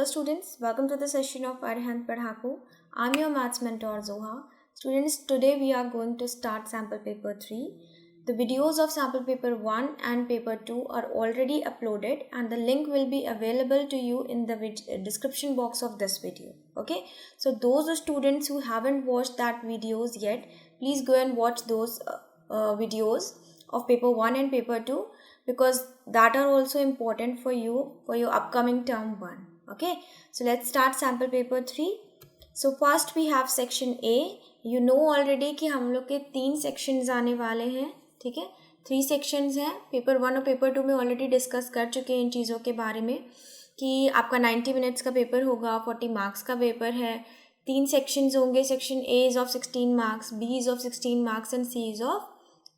Hello students, welcome to the session of Arihant Padhaku. I'm your maths mentor Zoha. Students, today we are going to start sample paper 3. The videos of sample paper 1 and paper 2 are already uploaded and the link will be available to you in the description box of this video. Okay, so those students who haven't watched that videos yet, please go and watch those videos of paper 1 and paper 2 because that are also important for you for your upcoming term 1. Okay, so let's start sample paper 3. So first we have section A. You know already कि हम लोग के 3 sections आने वाले हैं, ठीक है. 3 sections हैं. पेपर 1 और पेपर 2 में ऑलरेडी डिस्कस कर चुके हैं इन चीज़ों के बारे में कि आपका 90 मिनट्स का पेपर होगा, 40 मार्क्स का पेपर है, 3 sections होंगे. Section A is of 16 marks, B is of 16 marks and C is of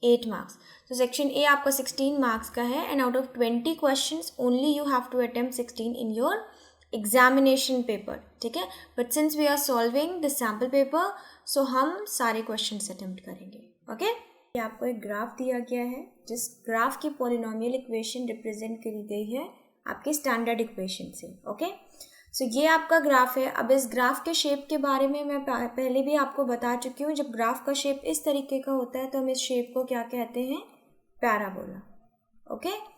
8 marks. तो सेक्शन A आपका 16 मार्क्स का है and out of 20 questions only you have to attempt 16 in your examination paper, ठीक है. But since we are solving the sample paper so हम सारे questions attempt करेंगे. Okay, ये आपको एक ग्राफ दिया गया है जिस ग्राफ की पॉलिनोमियल इक्वेशन रिप्रेजेंट करी गई है आपके स्टैंडर्ड इक्वेशन से. ओके, सो ये आपका ग्राफ है. अब इस ग्राफ के शेप के बारे में मैं पहले भी आपको बता चुकी हूँ. जब ग्राफ का शेप इस तरीके का होता है तो हम इस शेप को क्या कहते हैं, parabola. Okay,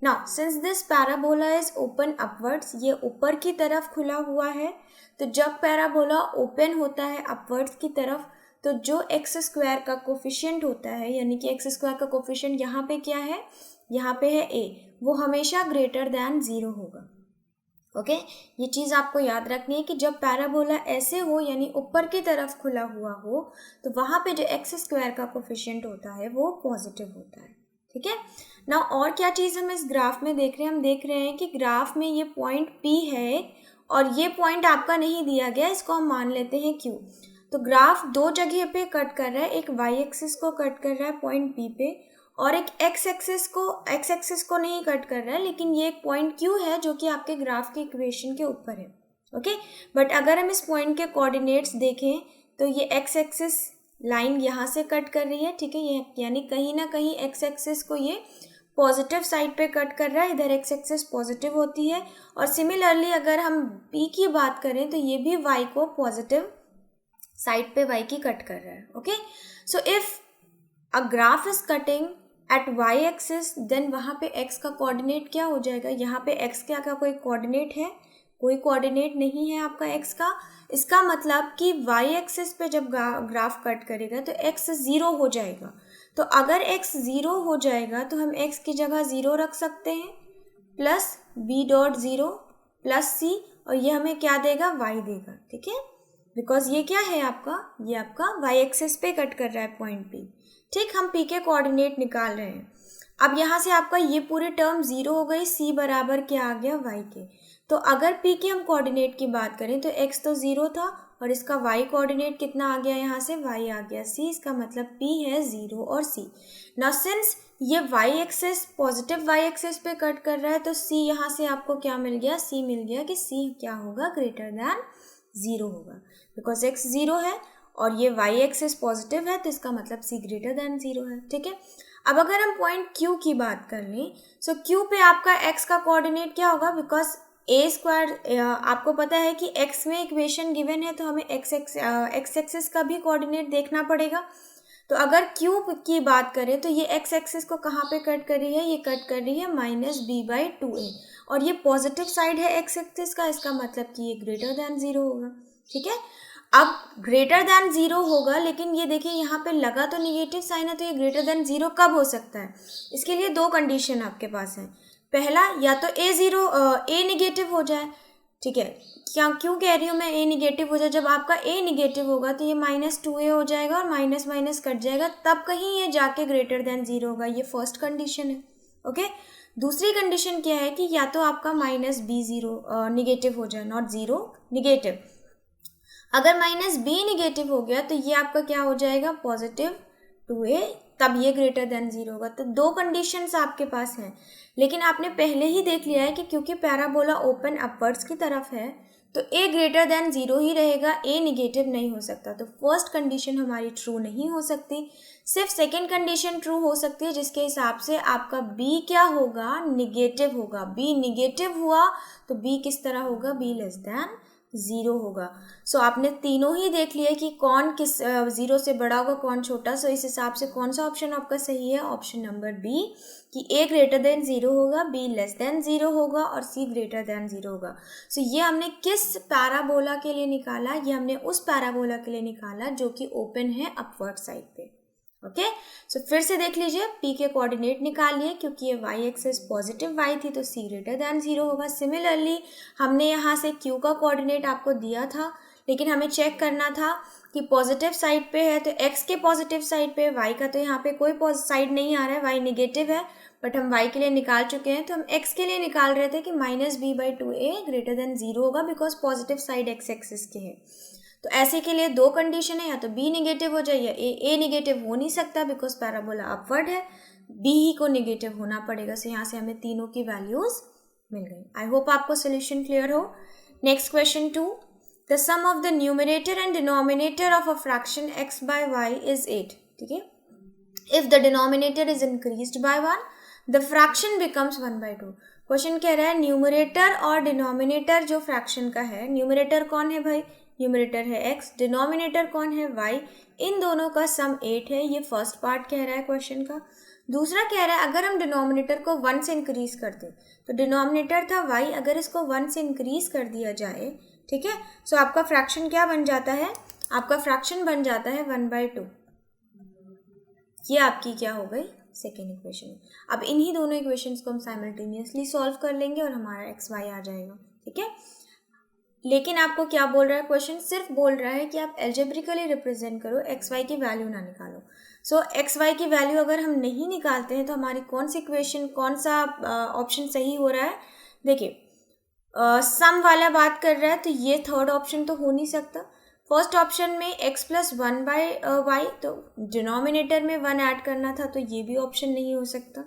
now since this parabola is open upwards, ये ऊपर की तरफ खुला हुआ है, तो जब पैराबोला ओपन होता है अपवर्ड्स की तरफ तो जो एक्स स्क्वायर का कोफिशिएंट होता है, यानी कि एक्स स्क्वायर का कोफिशिएंट यहाँ पे क्या है, यहाँ पे है a, वो हमेशा ग्रेटर दैन 0 होगा. ओके, ये चीज़ आपको याद रखनी है कि जब पैराबोला ऐसे हो यानी ऊपर की तरफ खुला हुआ हो तो वहाँ पे जो एक्स स्क्वायर का कोफिशिएंट होता है वो पॉजिटिव होता है. ठीक है ना. और क्या चीज़ हम इस ग्राफ में देख रहे हैं, हम देख रहे हैं कि ग्राफ में ये पॉइंट P है और ये पॉइंट आपका नहीं दिया गया, इसको हम मान लेते हैं Q. तो ग्राफ 2 जगह पे कट कर रहा है, एक y एक्सिस को कट कर रहा है पॉइंट P पे और एक x एक्सिस को नहीं कट कर रहा है, लेकिन ये एक पॉइंट Q है जो कि आपके ग्राफ के इक्वेशन के ऊपर है. ओके, बट अगर हम इस पॉइंट के कोऑर्डिनेट्स देखें तो ये x एक्सिस लाइन यहाँ से कट कर रही है, ठीक है. ये यानी कहीं ना कहीं x एक्सिस को ये पॉजिटिव साइड पे कट कर रहा है, इधर x एक्सिस पॉजिटिव होती है. और सिमिलरली अगर हम p की बात करें तो ये भी y को पॉजिटिव साइड पे y की कट कर रहा है. Okay, so if a graph is cutting at y axis then वहाँ पे x का कोऑर्डिनेट क्या हो जाएगा, यहाँ पे x क्या का कोई कोऑर्डिनेट है, कोई कोऑर्डिनेट नहीं है आपका x का. इसका मतलब कि y एक्सिस पे जब ग्राफ कट करेगा तो x 0 हो जाएगा. तो अगर x 0 हो जाएगा तो हम x की जगह 0 रख सकते हैं plus b dot 0 plus c और ये हमें क्या देगा, y देगा. ठीक है, बिकॉज ये क्या है आपका, ये आपका y एक्सिस पे कट कर रहा है पॉइंट P. ठीक, हम P के कोऑर्डिनेट निकाल रहे हैं. अब यहाँ से आपका ये पूरी टर्म 0 हो गई, c बराबर क्या आ गया, y के. तो अगर P के हम कोऑर्डिनेट की बात करें तो x तो 0 था और इसका y कोऑर्डिनेट कितना आ गया, यहाँ से y आ गया c. इसका मतलब P है 0 और c. नाउ सिंस ये y axis positive y axis पे कट कर रहा है तो c यहाँ से आपको क्या मिल गया, c मिल गया कि c क्या होगा, ग्रेटर दैन 0 होगा. बिकॉज x 0 है और ये y एक्सिस पॉजिटिव है तो इसका मतलब c ग्रेटर दैन 0 है. ठीक है, अब अगर हम पॉइंट Q की बात कर लें सो Q पे आपका x का कोऑर्डिनेट क्या होगा, बिकॉज a स्क्वायर आपको पता है कि x में इक्वेशन गिवन है तो हमें x एक्सिस का भी कोऑर्डिनेट देखना पड़ेगा. तो अगर Q की बात करें तो ये x एक्सिस को कहाँ पे कट कर रही है, ये कट कर रही है -b/2a और ये पॉजिटिव साइड है x एक्सिस का, इसका मतलब कि ये ग्रेटर दैन 0 होगा. ठीक है, अब ग्रेटर दैन 0 होगा लेकिन ये देखिए यहाँ पे लगा तो निगेटिव साइन है, तो ये ग्रेटर दैन 0 कब हो सकता है, इसके लिए 2 कंडीशन आपके पास है. पहला, या तो a निगेटिव हो जाए. ठीक है, क्यों कह रही हूँ मैं a निगेटिव हो जाए, जब आपका a निगेटिव होगा तो ये -2a हो जाएगा और माइनस माइनस कट जाएगा, तब कहीं ये जाके ग्रेटर दैन 0 होगा. ये फर्स्ट कंडीशन है. ओके, दूसरी कंडीशन क्या है कि या तो आपका -b0 निगेटिव हो जाए, नॉट 0 निगेटिव. अगर -b निगेटिव हो गया तो ये आपका क्या हो जाएगा, +2a, तब ये ग्रेटर दैन 0 होगा. तो 2 कंडीशंस आपके पास हैं, लेकिन आपने पहले ही देख लिया है कि क्योंकि पैराबोला ओपन अपवर्ड्स की तरफ है तो a ग्रेटर दैन 0 ही रहेगा, a निगेटिव नहीं हो सकता. तो फर्स्ट कंडीशन हमारी ट्रू नहीं हो सकती. सिर्फ सेकेंड कंडीशन ट्रू हो सकती है, जिसके हिसाब से आपका बी क्या होगा, निगेटिव होगा। बी निगेटिव हुआ तो बी किस तरह होगा, बी लेस देन 0 होगा। सो आपने तीनों ही देख लिया कि कौन किस 0 से बड़ा होगा, कौन छोटा। सो इस हिसाब से कौन सा ऑप्शन आपका सही है, ऑप्शन नंबर बी, कि ए ग्रेटर देन 0 होगा, बी लेस देन 0 होगा और सी ग्रेटर देन 0 होगा। सो ये हमने किस पैराबोला के लिए निकाला, ये हमने उस पैराबोला के लिए निकाला जो कि ओपन है अपवर्ड साइड पे। ओके, सो फिर से देख लीजिए, पी के कोऑर्डिनेट निकाल लिए, क्योंकि ये वाई एक्सिस पॉजिटिव वाई थी तो सी ग्रेटर देन 0 होगा। सिमिलरली हमने यहाँ से क्यू का कोऑर्डिनेट आपको दिया था, लेकिन हमें चेक करना था कि पॉजिटिव साइड पे है तो एक्स के पॉजिटिव साइड पे, वाई का तो यहाँ पे कोई साइड नहीं आ रहा है, वाई निगेटिव है, बट हम वाई के लिए निकाल चुके हैं। तो हम एक्स के लिए निकाल रहे थे कि -b/2a ग्रेटर देन 0 होगा, because positive side x axis के है। तो ऐसे के लिए दो कंडीशन है, या तो बी निगेटिव हो जाए या ए निगेटिव हो नहीं सकता, बिकॉज पैराबोला अपवर्ड है, बी ही को निगेटिव होना पड़ेगा। सो यहाँ से हमें तीनों की वैल्यूज मिल गई। आई होप आपको सोल्यूशन क्लियर हो। Next question 2, the sum of the numerator and denominator of a fraction x/y is 8। ठीक है, if the denominator is increased by 1 the fraction becomes 1/2। Question कह रहा है न्यूमरेटर और डिनोमिनेटर जो फ्रैक्शन का है, न्यूमरेटर कौन है भाई, न्यूमरेटर है x, डिनोमिनेटर कौन है y, इन दोनों का सम 8 है। ये फर्स्ट पार्ट कह रहा है क्वेश्चन का। दूसरा कह रहा है अगर हम डिनोमिनेटर को 1 से इंक्रीज कर दें, तो डिनोमिनेटर था y, अगर इसको 1 से इंक्रीज कर दिया जाए, ठीक है, सो आपका फ्रैक्शन क्या बन जाता है, आपका फ्रैक्शन बन जाता है 1/2। ये आपकी क्या हो गई, सेकेंड इक्वेशन। अब इन्हीं दोनों इक्वेशंस को हम साइमल्टेनियसली सॉल्व कर लेंगे और हमारा xy आ जाएगा। ठीक है, लेकिन आपको क्या बोल रहा है क्वेश्चन, सिर्फ बोल रहा है कि आप एल्जेब्रिकली रिप्रेजेंट करो, xy की वैल्यू ना निकालो। सो xy की वैल्यू अगर हम नहीं निकालते हैं तो हमारी कौन सी इक्वेशन, कौन सा ऑप्शन सही हो रहा है। देखिए, सम वाला बात कर रहा है तो ये थर्ड ऑप्शन तो हो नहीं सकता। फर्स्ट ऑप्शन में x + 1/y, तो डिनोमिनेटर में 1 ऐड करना था, तो ये भी ऑप्शन नहीं हो सकता।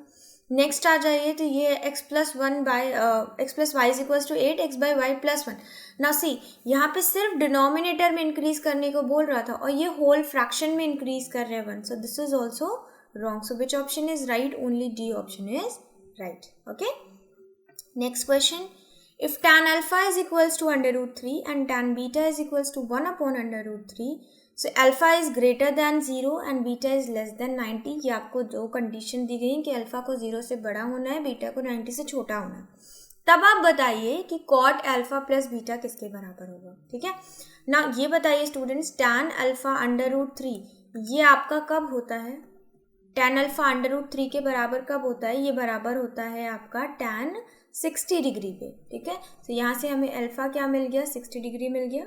नेक्स्ट आ जाइए, तो ये x + y = 8, x/y + 1। ना सी, यहाँ पे सिर्फ डिनोमिनेटर में इंक्रीज करने को बोल रहा था और ये होल फ्रैक्शन में इंक्रीज कर रहे हैं 1, so this is also wrong. So which option is right, only D option is right. Okay, next question, if tan alpha is equals to √3 and tan beta is equals to 1/√3, so alpha is greater than 0 and beta is less than 90। ये आपको दो condition दी गई कि alpha को 0 से बड़ा होना है, बीटा को 90 से छोटा होना है। तब आप बताइए कि कॉट अल्फा प्लस बीटा किसके बराबर होगा। ठीक है ना, ये बताइए स्टूडेंट्स, tan अल्फा √3 ये आपका कब होता है, tan अल्फा √3 के बराबर कब होता है, ये बराबर होता है आपका tan 60 डिग्री पे। ठीक है, तो यहाँ से हमें अल्फा क्या मिल गया, 60 डिग्री मिल गया।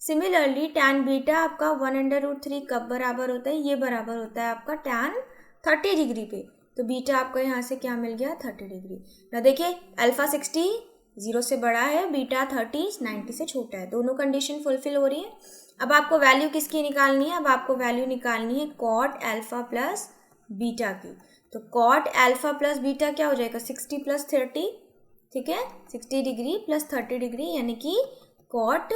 सिमिलरली tan बीटा आपका 1/√3 कब बराबर होता है, ये बराबर होता है आपका tan 30 डिग्री पे। तो बीटा आपको यहाँ से क्या मिल गया, 30 डिग्री। ना देखिए, अल्फा 60 0 से बड़ा है, बीटा 30 90 से छोटा है, दोनों कंडीशन फुलफिल हो रही है। अब आपको वैल्यू किसकी निकालनी है, अब आपको वैल्यू निकालनी है कॉट अल्फा प्लस बीटा की। तो कॉट अल्फा प्लस बीटा क्या हो जाएगा, 60 + 30, ठीक है, 60 डिग्री प्लस 30 डिग्री यानी कि कॉट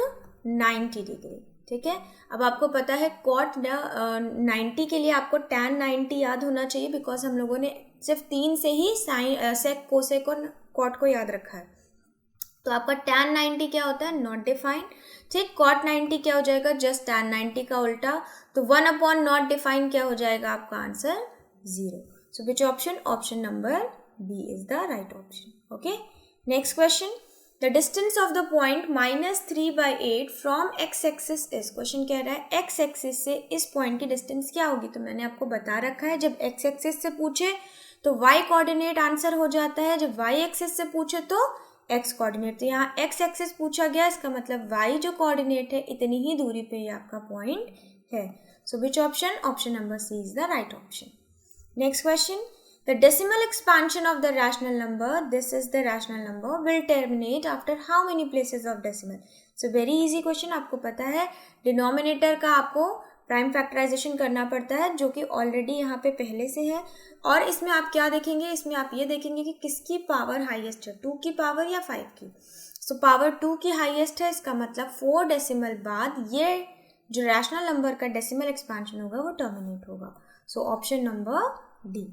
90 डिग्री। ठीक है, अब आपको पता है कॉट 90 के लिए आपको tan 90 याद होना चाहिए, बिकॉज हम लोगों ने सिर्फ 3 से ही साइन सेक कोसेक और कॉट को याद रखा है। तो आपका tan 90 क्या होता है, नॉट डिफाइंड। ठीक, कॉट 90 क्या हो जाएगा, जस्ट tan 90 का उल्टा। तो 1/नॉट डिफाइंड क्या हो जाएगा, आपका answer 0। So which option, option number B is the right option. Okay, next question, the distance of the point -3/8 from x axis is. Question कह रहा है x एक्सिस से इस पॉइंट की डिस्टेंस क्या होगी। तो मैंने आपको बता रखा है, जब x एक्सिस से पूछे तो y कोऑर्डिनेट आंसर हो जाता है, जब y एक्सिस से पूछे तो x कोऑर्डिनेट। तो यहाँ x एक्सिस पूछा गया, इसका मतलब y जो कोऑर्डिनेट है इतनी ही दूरी पे ये आपका पॉइंट है। So which option, option number C is the right option. Next question, the decimal expansion of the rational number, this is the rational number, will terminate after how many places of decimal। so very easy question, आपको पता है denominator का आपको prime factorisation करना पड़ता है, जो कि ऑलरेडी यहाँ पे पहले से है। और इसमें आप क्या देखेंगे, इसमें आप ये देखेंगे कि किसकी पावर हाईएस्ट है, 2 की पावर या 5 की। सो पावर 2 की हाईएस्ट है, इसका मतलब 4 डेसिमल बाद ये जो रैशनल नंबर का डेसिमल एक्सपेंशन होगा वो टर्मिनेट होगा। So option number D.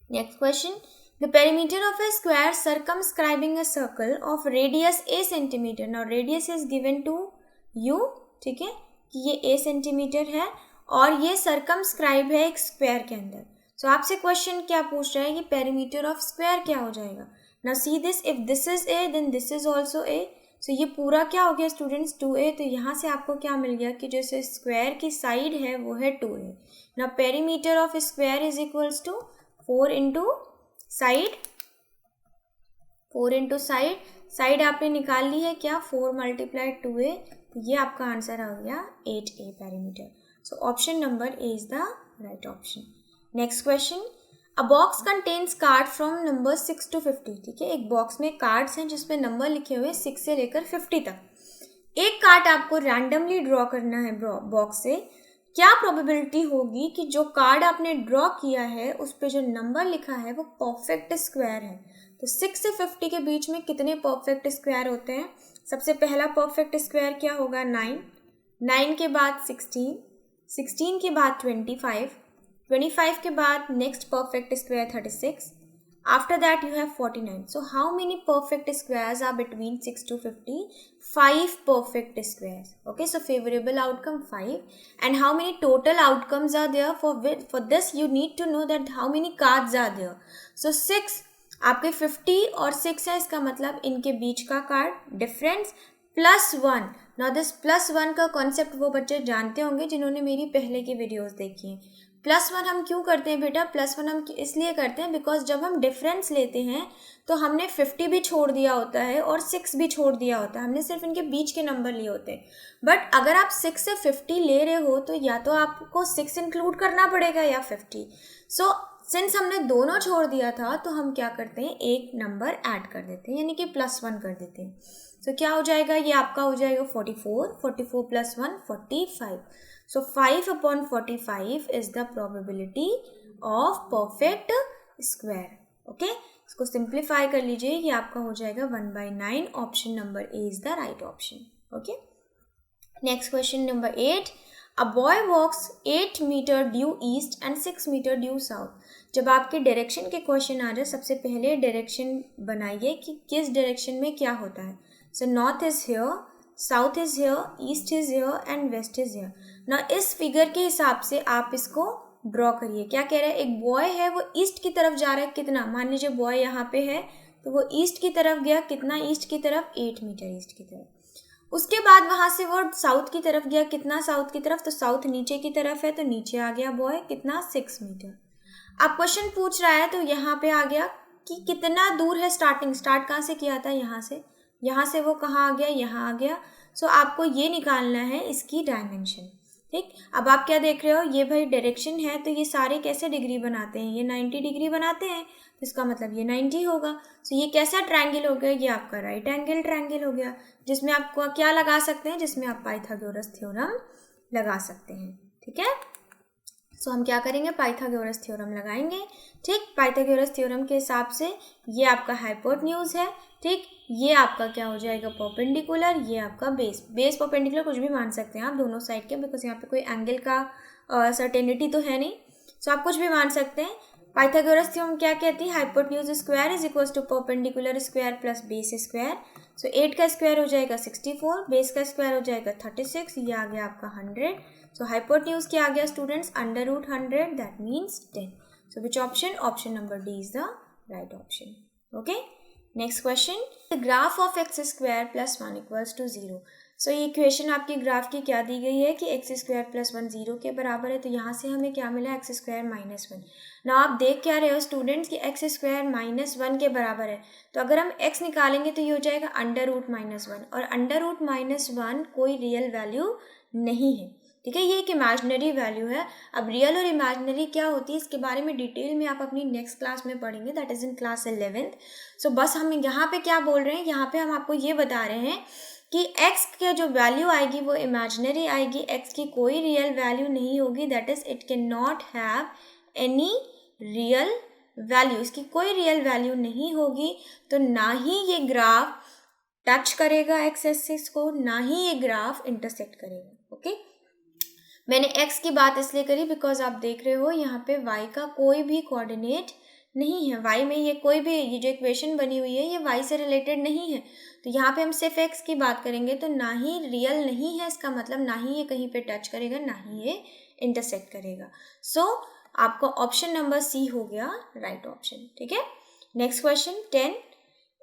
Next question. The perimeter of a square circumscribing a circle of radius a centimeter. Now radius is given to you. ठीक है कि ये a सेंटीमीटर है और ये circumscribe है एक स्क्वायर के अंदर. So आपसे क्वेश्चन क्या पूछ रहा है कि perimeter of square क्या हो जाएगा. Now see this, if this is a then this is also a. So ये पूरा क्या हो गया स्टूडेंट्स 2a. तो यहाँ से आपको क्या मिल गया कि जो स्क्वायर की साइड है वो है 2a. Now perimeter of square is equals to 4 into side. 4 into side आपने निकाल ली है क्या 4 मल्टीप्लाई 2a. तो ये आपका आंसर आ गया 8a perimeter. So option number A is the right option. Next question. A box contains card from number 6 to 50. ठीक है, एक बॉक्स में कार्ड्स हैं जिसमें नंबर लिखे हुए 6 से लेकर 50 तक. एक कार्ड आपको रैंडमली ड्रॉ करना है बॉक्स से. क्या प्रोबेबिलिटी होगी कि जो कार्ड आपने ड्रॉ किया है उस पे जो नंबर लिखा है वो परफेक्ट स्क्वायर है. तो 6 से 50 के बीच में कितने परफेक्ट स्क्वायर होते हैं. सबसे पहला परफेक्ट स्क्वायर क्या होगा 9. 9 के बाद 16. 16 के बाद 25. 25 के बाद next perfect square 36. After that you have 49. So how many perfect squares are between 6 to 50? 5 perfect squares. Okay, so favorable outcome 5. And how many total outcomes are there for this? You need to know that how many cards are there. So 6 आपके 50 और 6 है, इसका मतलब इनके बीच का card difference +1. Now this +1 का concept वो बच्चे जानते होंगे जिन्होंने मेरी पहले की वीडियोस देखी हैं. +1 हम क्यों करते हैं बेटा. +1 हम इसलिए करते हैं बिकॉज जब हम डिफरेंस लेते हैं तो हमने 50 भी छोड़ दिया होता है और 6 भी छोड़ दिया होता है. हमने सिर्फ इनके बीच के नंबर लिए होते हैं. बट अगर आप 6 से 50 ले रहे हो तो या तो आपको 6 इंक्लूड करना पड़ेगा या 50. सो सिंस हमने दोनों छोड़ दिया था तो हम क्या करते हैं एक नंबर ऐड कर देते हैं यानी कि +1 कर देते हैं. सो क्या हो जाएगा, ये आपका हो जाएगा 44. 44 + 1 45. So 5 upon 45 is the probability of perfect square. Okay, इसको simplify कर लीजिए, ये आपका हो जाएगा 1/9. Option number A is the right option. Okay, next question number 8. A boy walks 8 meter due east and 6 meter due south. जब आपके direction के क्वेश्चन आ जाए सबसे पहले डायरेक्शन बनाइए कि किस डायरेक्शन में क्या होता है. So north is here, south is here, east is here and west is here. ना इस फिगर के हिसाब से आप इसको ड्रॉ करिए. क्या कह रहा है, एक बॉय है वो ईस्ट की तरफ जा रहा है. कितना, मान लीजिए बॉय यहाँ पे है तो वो ईस्ट की तरफ गया. कितना ईस्ट की तरफ, 8 मीटर ईस्ट की तरफ. उसके बाद वहाँ से वो साउथ की तरफ गया. कितना साउथ की तरफ, तो साउथ नीचे की तरफ है तो नीचे आ गया बॉय. कितना, 6 मीटर. अब क्वेश्चन पूछ रहा है तो यहाँ पे आ गया कि कितना दूर है स्टार्टिंग. स्टार्ट कहाँ से किया था, यहाँ से वो कहाँ आ गया, यहाँ आ गया. सो आपको ये निकालना है इसकी डायमेंशन. ठीक, अब आप क्या देख रहे हो, ये भाई डायरेक्शन है तो ये सारे कैसे डिग्री बनाते हैं, ये 90 डिग्री बनाते हैं तो इसका मतलब ये 90 होगा. सो ये कैसा ट्रायंगल हो गया, ये आपका राइट एंगल ट्रायंगल हो गया जिसमें आपको क्या लगा सकते हैं, जिसमें आप पाइथागोरस थ्योरम लगा सकते हैं. ठीक है, सो हम क्या करेंगे, पाइथागोरस थ्योरम लगाएंगे. ठीक, पाइथागोरस थ्योरम के हिसाब से ये आपका हाइपोटेन्यूज है. ठीक, ये आपका क्या हो जाएगा, परपेंडिकुलर. ये आपका बेस परपेंडिकुलर कुछ भी मान सकते हैं आप दोनों साइड के, बिकॉज यहाँ पे कोई एंगल का सर्टेनिटी तो है नहीं. सो आप कुछ भी मान सकते हैं. पाइथागोरस थ्योरम क्या कहती है, hypotenuse square is equals to perpendicular square plus base square. So 8 का स्क्वायर हो जाएगा 64, बेस का स्क्वायर हो जाएगा 36, ये आ गया आपका 100. सो हाइपोटेन्यूज क्या आ गया students, √100, that means 10. So which option, option number D is the right option. Okay, next question. The graph of x² + 1 = 0. सो ये इक्वेशन आपकी ग्राफ की क्या दी गई है कि x² + 1 0 के बराबर है. तो यहाँ से हमें क्या मिला, x² - 1. ना आप देख क्या रहे हो स्टूडेंट्स कि x² - 1 के बराबर है. तो अगर हम x निकालेंगे तो ये हो जाएगा √-1, और √-1 कोई रियल वैल्यू नहीं है. ठीक है, ये एक इमेजिनरी वैल्यू है. अब रियल और इमेजिनरी क्या होती है इसके बारे में डिटेल में आप अपनी नेक्स्ट क्लास में पढ़ेंगे, that is in class 11th. सो बस हम यहाँ पे क्या बोल रहे हैं, यहाँ पे हम आपको ये बता रहे हैं कि x के जो वैल्यू आएगी वो इमेजिनरी आएगी. x की कोई रियल वैल्यू नहीं होगी, that is it can not have any real value. इसकी कोई रियल वैल्यू नहीं होगी तो ना ही ये ग्राफ टच करेगा x एक्सिस को, ना ही ये ग्राफ इंटरसेक्ट करेगा. ओके, मैंने x की बात इसलिए करी बिकॉज आप देख रहे हो यहाँ पे y का कोई भी कोऑर्डिनेट नहीं है, y में ये कोई भी ये जो इक्वेशन बनी हुई है ये y से रिलेटेड नहीं है, तो यहाँ पे हम सिर्फ x की बात करेंगे तो ना ही रियल नहीं है, इसका मतलब ना ही ये कहीं पे टच करेगा ना ही ये इंटरसेक्ट करेगा। सो आपका ऑप्शन नंबर सी हो गया राइट ऑप्शन। ठीक है, next question 10,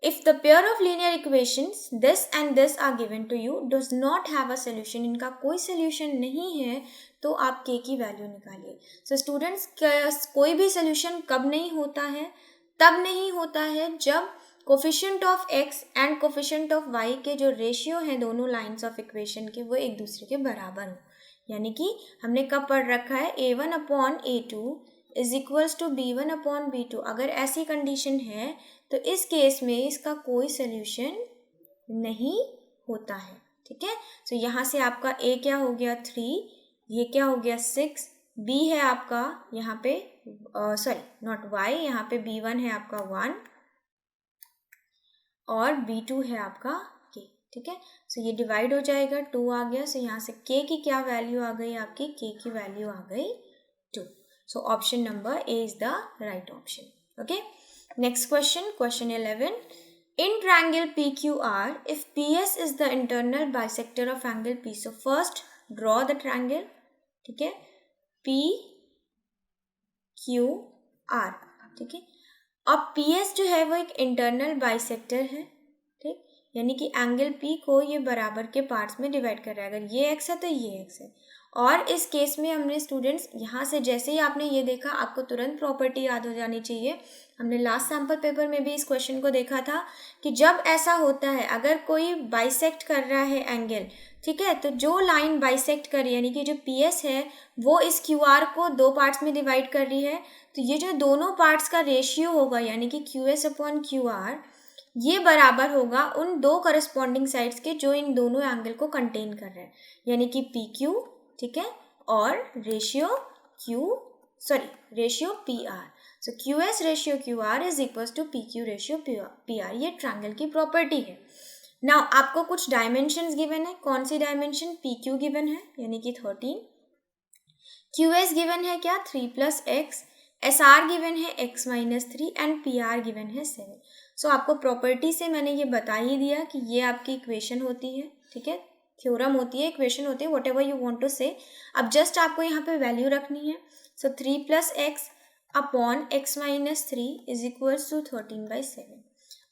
if the pair of linear equations this and this are given to you does not have a solution, इनका कोई solution नहीं है तो आप k की वैल्यू निकालिए। सो स्टूडेंट्स कोई भी solution कब नहीं होता है, तब नहीं होता है जब coefficient of x and coefficient of y के जो रेशियो हैं दोनों लाइन्स ऑफ इक्वेशन के वो एक दूसरे के बराबर हो, यानी कि हमने कब पढ़ रखा है a1 upon a2 is equals to b1 upon b2। अगर ऐसी कंडीशन है तो इस केस में इसका कोई सोल्यूशन नहीं होता है। ठीक है, तो यहाँ से आपका a क्या हो गया 3, ये क्या हो गया 6, b है आपका यहाँ पे सॉरी नॉट y, यहाँ पे b1 है आपका 1 और b2 है आपका k। ठीक है, सो ये डिवाइड हो जाएगा, 2 आ गया, सो यहाँ से k की क्या वैल्यू आ गई आपकी, k की वैल्यू आ गई 2। So option number A is the right option. Okay, next question, question 11, in triangle PQR if PS is the internal bisector of angle P, so first draw the triangle। ठीक है, PQR। ठीक है, अब PS जो है वो एक internal bisector है, ठीक, यानी कि एंगल P को ये बराबर के पार्ट्स में डिवाइड कर रहा है, अगर ये x है तो ये x है। और इस केस में हमने स्टूडेंट्स यहाँ से जैसे ही आपने ये देखा आपको तुरंत प्रॉपर्टी याद हो जानी चाहिए, हमने लास्ट सैम्पल पेपर में भी इस क्वेश्चन को देखा था कि जब ऐसा होता है अगर कोई बाइसेक्ट कर रहा है एंगल, ठीक है, तो जो लाइन बाइसेक्ट कर रही है यानी कि जो PS है वो इस QR को दो पार्ट्स में डिवाइड कर रही है, तो ये जो दोनों पार्ट्स का रेशियो होगा यानी कि QS अपॉन QR ये बराबर होगा उन दो करस्पॉन्डिंग साइड्स के जो इन दोनों एंगल को कंटेन कर रहे हैं, यानी कि PQ, ठीक है, और ratio PR। So QS ratio QR is equal to PQ ratio PR, ये ट्रायंगल की प्रॉपर्टी है। नाउ आपको कुछ डायमेंशंस गिवन है, कौन सी डायमेंशन, PQ गिवन है यानी कि 13, QS गिवन है क्या 3 प्लस x, SR गिवन है x minus 3 and PR given है 7। सो आपको प्रॉपर्टी से मैंने ये बता ही दिया कि ये आपकी इक्वेशन होती है, ठीक है, थ्योरम होती है, इक्वेशन होती है, whatever you want to say. अब जस्ट आपको यहाँ पे वैल्यू रखनी है, so 3 plus x upon x minus 3 is equals to 13/7।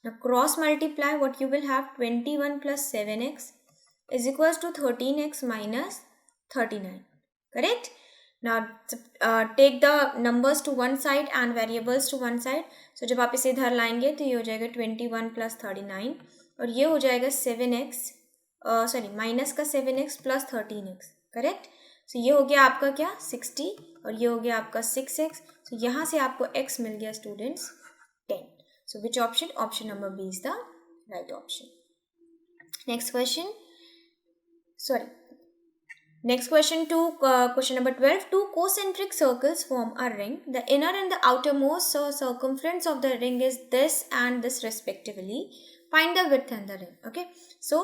Now cross multiply, what you will have 21 plus 7x is equals to 13x minus 39, correct? Now take the numbers to one side and variables to one side. So जब आप इसे इधर लाएंगे तो ये हो जाएगा 21 plus 39 और ये हो जाएगा 7x माइनस का 7x प्लस 13x, करेक्ट। सो ये हो गया आपका क्या 60 और ये हो गया आपका 6x। सो यहाँ से आपको x मिल गया students 10। So which option? Option number B is the right option. Next question. Sorry. Next question question number 12. Two concentric circles form a ring. The inner and the outermost circumference of the ring is this and this respectively. Find the width and the ring. Okay. So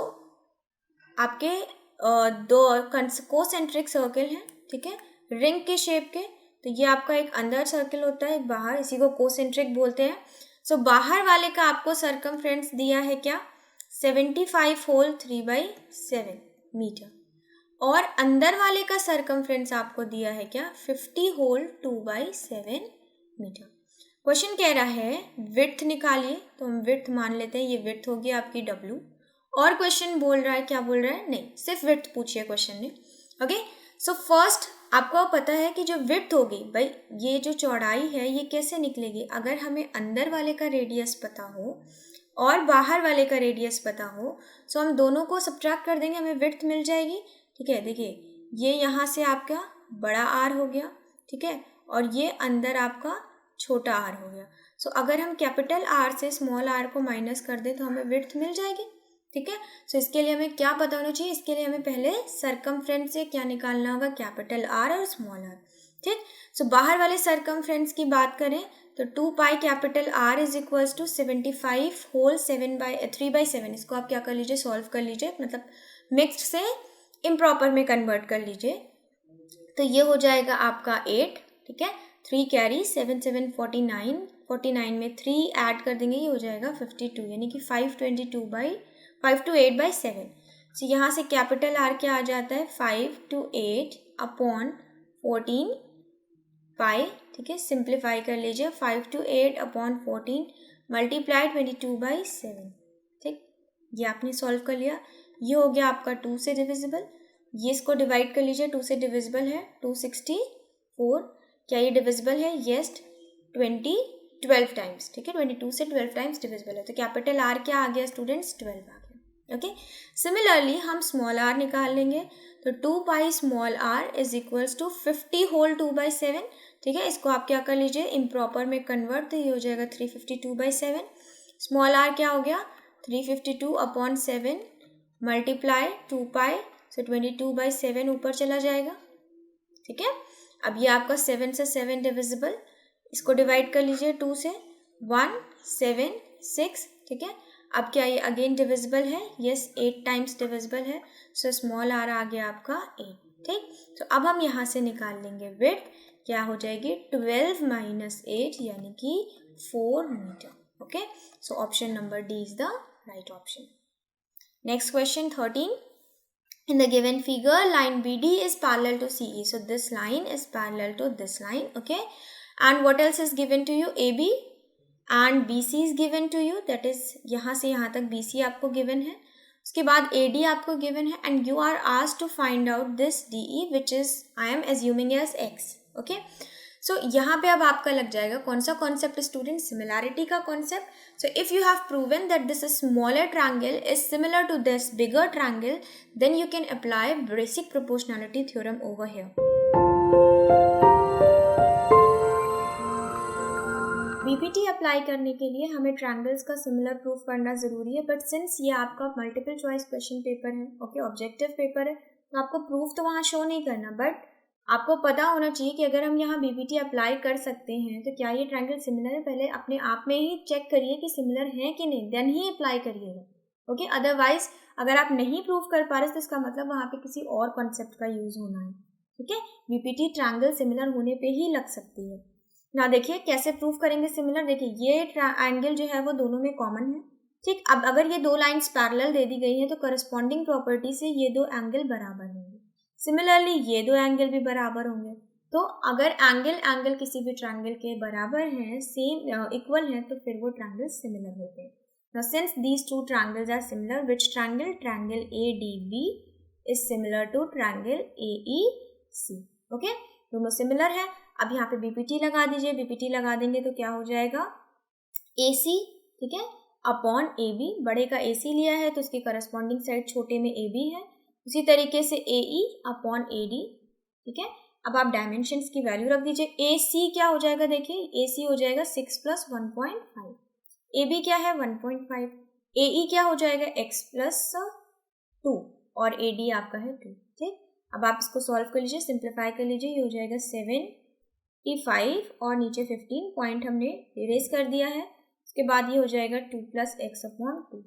आपके दो concentric circle हैं, ठीक है, ring के shape के। तो ये आपका एक अंदर सर्कल होता है, एक बाहर, इसी को concentric बोलते हैं। सो बाहर वाले का आपको सरकमफ्रेंस दिया है क्या 75 होल 3/7 मीटर और अंदर वाले का सरकमफ्रेंस आपको दिया है क्या 50 होल 2/7 मीटर। क्वेश्चन कह रहा है विड्थ निकालिए, तो हम विड्थ मान लेते हैं, ये विड्थ होगी आपकी W। और क्वेश्चन बोल रहा है, क्या बोल रहा है, नहीं सिर्फ विड्थ पूछिए क्वेश्चन ने। ओके, सो फर्स्ट आपको पता है कि जो विड्थ होगी, भाई ये जो चौड़ाई है ये कैसे निकलेगी, अगर हमें अंदर वाले का रेडियस पता हो और बाहर वाले का रेडियस पता हो, सो हम दोनों को सब्ट्रैक्ट कर देंगे, हमें विड्थ मिल जाएगी। ठीक है, देखिए ये यहाँ से आपका बड़ा R हो गया, ठीक है, और ये अंदर आपका छोटा R हो गया। सो अगर हम कैपिटल R से स्मॉल r को माइनस कर दें तो हमें विड्थ मिल जाएगी। ठीक है, सो इसके लिए हमें क्या पता होना चाहिए, इसके लिए हमें पहले सरकमफ्रेंस से क्या निकालना होगा, कैपिटल R और स्मॉल r। ठीक, सो बाहर वाले सरकमफ्रेंस की बात करें तो 2 pi capital R is equals to 75 whole 3/7। इसको आप क्या कर लीजिए, सॉल्व कर लीजिए, मतलब मिक्स्ड से इम्प्रॉपर में कन्वर्ट कर लीजिए। तो ये हो जाएगा आपका 8, ठीक है, 3 कैरी 7 7 49, 49 में 3 ऐड कर देंगे, ये हो जाएगा 52, यानी कि 528/7। तो यहाँ से कैपिटल आर क्या आ जाता है, 5 to 8 अपॉन 14 पाई, ठीक है, सिंप्लीफाई कर लीजिए, 5 to 8 अपॉन 14 मल्टीप्लाई 22/7, ठीक, ये आपने सॉल्व कर लिया। ये हो गया आपका 2 से डिविजिबल, ये इसको डिवाइड कर लीजिए, 2 से डिविजिबल है, 264, क्या ये डिविजिबल है, यस, 12 टाइम्स, ठीक है, 22 से 12 टाइम्स डिविजिबल है, तो कैपिटल आर क्या आ गया स्टूडेंट्स, 12 आ गया। ओके, सिमिलरली हम स्मॉल आर निकाल लेंगे, तो 2 pi small r is equals to 50 whole 2/7, ठीक है, इसको आप क्या कर लीजिए इम्प्रॉपर में कन्वर्ट, तो ये हो जाएगा 352/7। स्मॉल आर क्या हो गया, 352 अपॉन 7 मल्टीप्लाई 2 पाई, सो 22/7 ऊपर चला जाएगा, ठीक है। अब ये आपका 7 से 7 डिविजिबल, इसको डिवाइड कर लीजिए 2 से, 1 7 6, ठीक है। अब क्या ये अगेन डिविजिबल है, यस, 8 टाइम्स डिविजिबल है, सो स्मॉल आर आ गया आपका 8, ठीक। तो अब हम यहाँ से निकाल लेंगे विड्थ, क्या हो जाएगी 12 - 8 यानी कि 4 metre. Okay, so option number D is the right option. Next question 13. In the given figure, line BD is parallel to CE. So this line is parallel to this line. Okay, and what else is given to you? AB and BC is given to you. That is यहाँ से यहाँ तक BC आपको given है, उसके बाद AD आपको given है, and you are asked to find out this DE, which is I am assuming as X. Okay, सो यहाँ पे अब आपका लग जाएगा कौन सा कॉन्सेप्ट स्टूडेंट, सिमिलैरिटी का concept. So if you have proven that this smaller triangle is similar to this bigger triangle, then you can apply basic proportionality theorem over here. BPT apply करने के लिए हमें ट्रायंगल्स का similar proof करना जरूरी है, but since ये आपका मल्टीपल चॉइस क्वेश्चन पेपर है, ओके, ऑब्जेक्टिव पेपर है, तो आपको प्रूफ तो वहाँ शो नहीं करना, बट आपको पता होना चाहिए कि अगर हम यहाँ बीपीटी अप्लाई कर सकते हैं तो क्या ये ट्रायंगल सिमिलर है, पहले अपने आप में ही चेक करिए कि सिमिलर है कि नहीं, देन ही अप्लाई करिएगा। ओके, अदरवाइज अगर आप नहीं प्रूफ कर पा रहे तो इसका मतलब वहाँ पे किसी और कॉन्सेप्ट का यूज होना है, ठीक है। बीपीटी ट्रायंगल सिमिलर होने पे ही लग सकती है ना। देखिए कैसे प्रूफ करेंगे सिमिलर, देखिए ये एंगल जो है वो दोनों में कॉमन है, ठीक। अब अगर ये दो लाइन्स पैरेलल दे दी गई है तो करस्पॉन्डिंग प्रॉपर्टी से ये दो एंगल बराबर होंगे, सिमिलरली ये दो एंगल भी बराबर होंगे। तो अगर एंगल किसी भी ट्रायंगल के बराबर हैं, सेम इक्वल हैं, तो फिर वो ट्रायंगल सिमिलर होते हैं। Now since these two triangles are similar, which triangle, triangle ADB is similar to triangle AEC। Okay, दोनों सिमिलर है। अब यहाँ पे बीपीटी लगा दीजिए, बीपीटी लगा देंगे तो क्या हो जाएगा, AC, ठीक है, अपॉन AB, बड़े का AC लिया है तो उसकी करस्पॉन्डिंग साइड छोटे में AB है, उसी तरीके से AE अपॉन AD, ठीक है। अब आप डायमेंशंस की वैल्यू रख दीजिए, AC क्या हो जाएगा, देखिए AC हो जाएगा 6 + 1.5, AB क्या है 1.5, AE क्या हो जाएगा x + 2 और AD आपका है 2, ठीक। अब आप इसको सॉल्व कर लीजिए, सिंप्लीफाई कर लीजिए, ये हो जाएगा 75 और नीचे 15 पॉइंट हमने इरेज कर दिया है, उसके बाद ये हो जाएगा 2 + x अपॉन 2।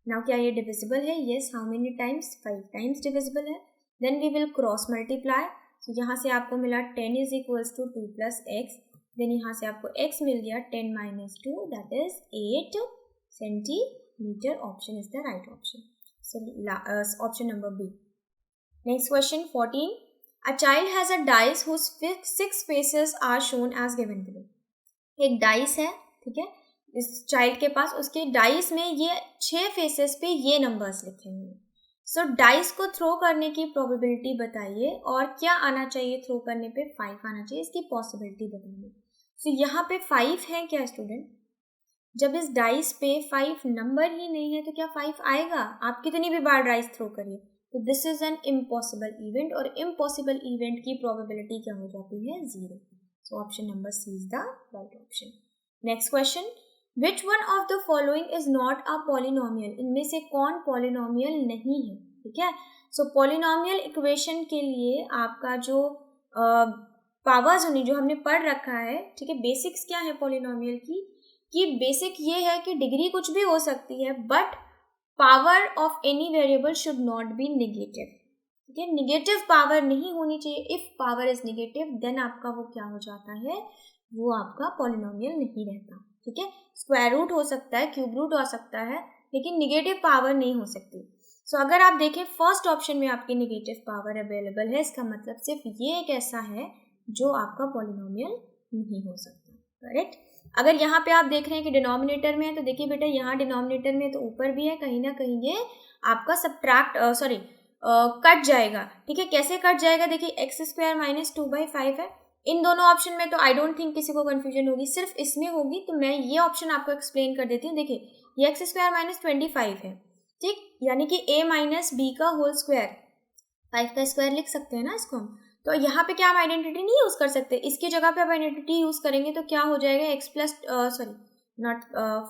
नाउ क्या ये डिविजिबल है, yes, how many times, 5 times divisible है। Then we will cross multiply, तो यहाँ से आपको मिला 10 is equals to 2 + x, then यहाँ से आपको x मिल गया 10 - 2, that is 8 centimetre. Option is the right option, so option number B. Next question 14. A child has a dice whose 6 faces are shown as given below. एक dice है, ठीक है, इस चाइल्ड के पास, उसके डाइस में ये 6 फेसेस पे ये नंबर्स लिखे हुए हैं। सो डाइस को थ्रो करने की प्रोबेबिलिटी बताइए, और क्या आना चाहिए थ्रो करने पे, 5 आना चाहिए, इसकी पॉसिबिलिटी बताइए। सो यहाँ पे 5 है क्या स्टूडेंट, जब इस डाइस पे 5 नंबर ही नहीं है तो क्या 5 आएगा, आप कितनी भी बार डाइस थ्रो करिए, तो this is an impossible event, और इम्पॉसिबल इवेंट की प्रोबेबिलिटी क्या हो जाती है, 0। So option number C is the right option. Next question, which one of the following is not a polynomial, इनमें से कौन पॉलिनोमियल नहीं है, ठीक है। सो पॉलिनोमियल इक्वेशन के लिए आपका जो पावर्स होनी, जो हमने पढ़ रखा है, ठीक है, बेसिक्स क्या है पॉलिनोमियल की, कि बेसिक ये है कि डिग्री कुछ भी हो सकती है, but power of any variable should not be negative, ठीक है, निगेटिव पावर नहीं होनी चाहिए. If power is negative then आपका वो क्या हो जाता है, वो आपका पॉलिनोमियल नहीं रहता. ठीक है, स्क्वायर रूट हो सकता है, क्यूब रूट हो सकता है, लेकिन निगेटिव पावर नहीं हो सकती. सो अगर आप देखें फर्स्ट ऑप्शन में आपकी निगेटिव पावर अवेलेबल है, इसका मतलब सिर्फ ये एक ऐसा है जो आपका पॉलिनोमियल नहीं हो सकता. करेक्ट. अगर यहाँ पे आप देख रहे हैं कि डिनोमिनेटर में है, तो देखिए बेटा यहाँ डिनोमिनेटर में तो ऊपर भी है, कहीं ना कहीं ये आपका सब्ट्रैक्ट कट जाएगा. ठीक है, कैसे कट जाएगा, देखिए एक्स स्क्वायर माइनस 2/5 है. इन दोनों ऑप्शन में तो आई डोंट थिंक किसी को कंफ्यूजन होगी, सिर्फ इसमें होगी. तो मैं ये ऑप्शन आपको एक्सप्लेन कर देती हूँ. देखिए ये एक्स स्क्वायर माइनस 25 है. ठीक, यानी कि a माइनस बी का होल स्क्वायर, 5 का स्क्वायर लिख सकते हैं ना इसको हम. तो यहाँ पे क्या आप आइडेंटिटी नहीं यूज कर सकते, इसकी जगह पे आप आइडेंटिटी यूज करेंगे तो क्या हो जाएगा, x plus not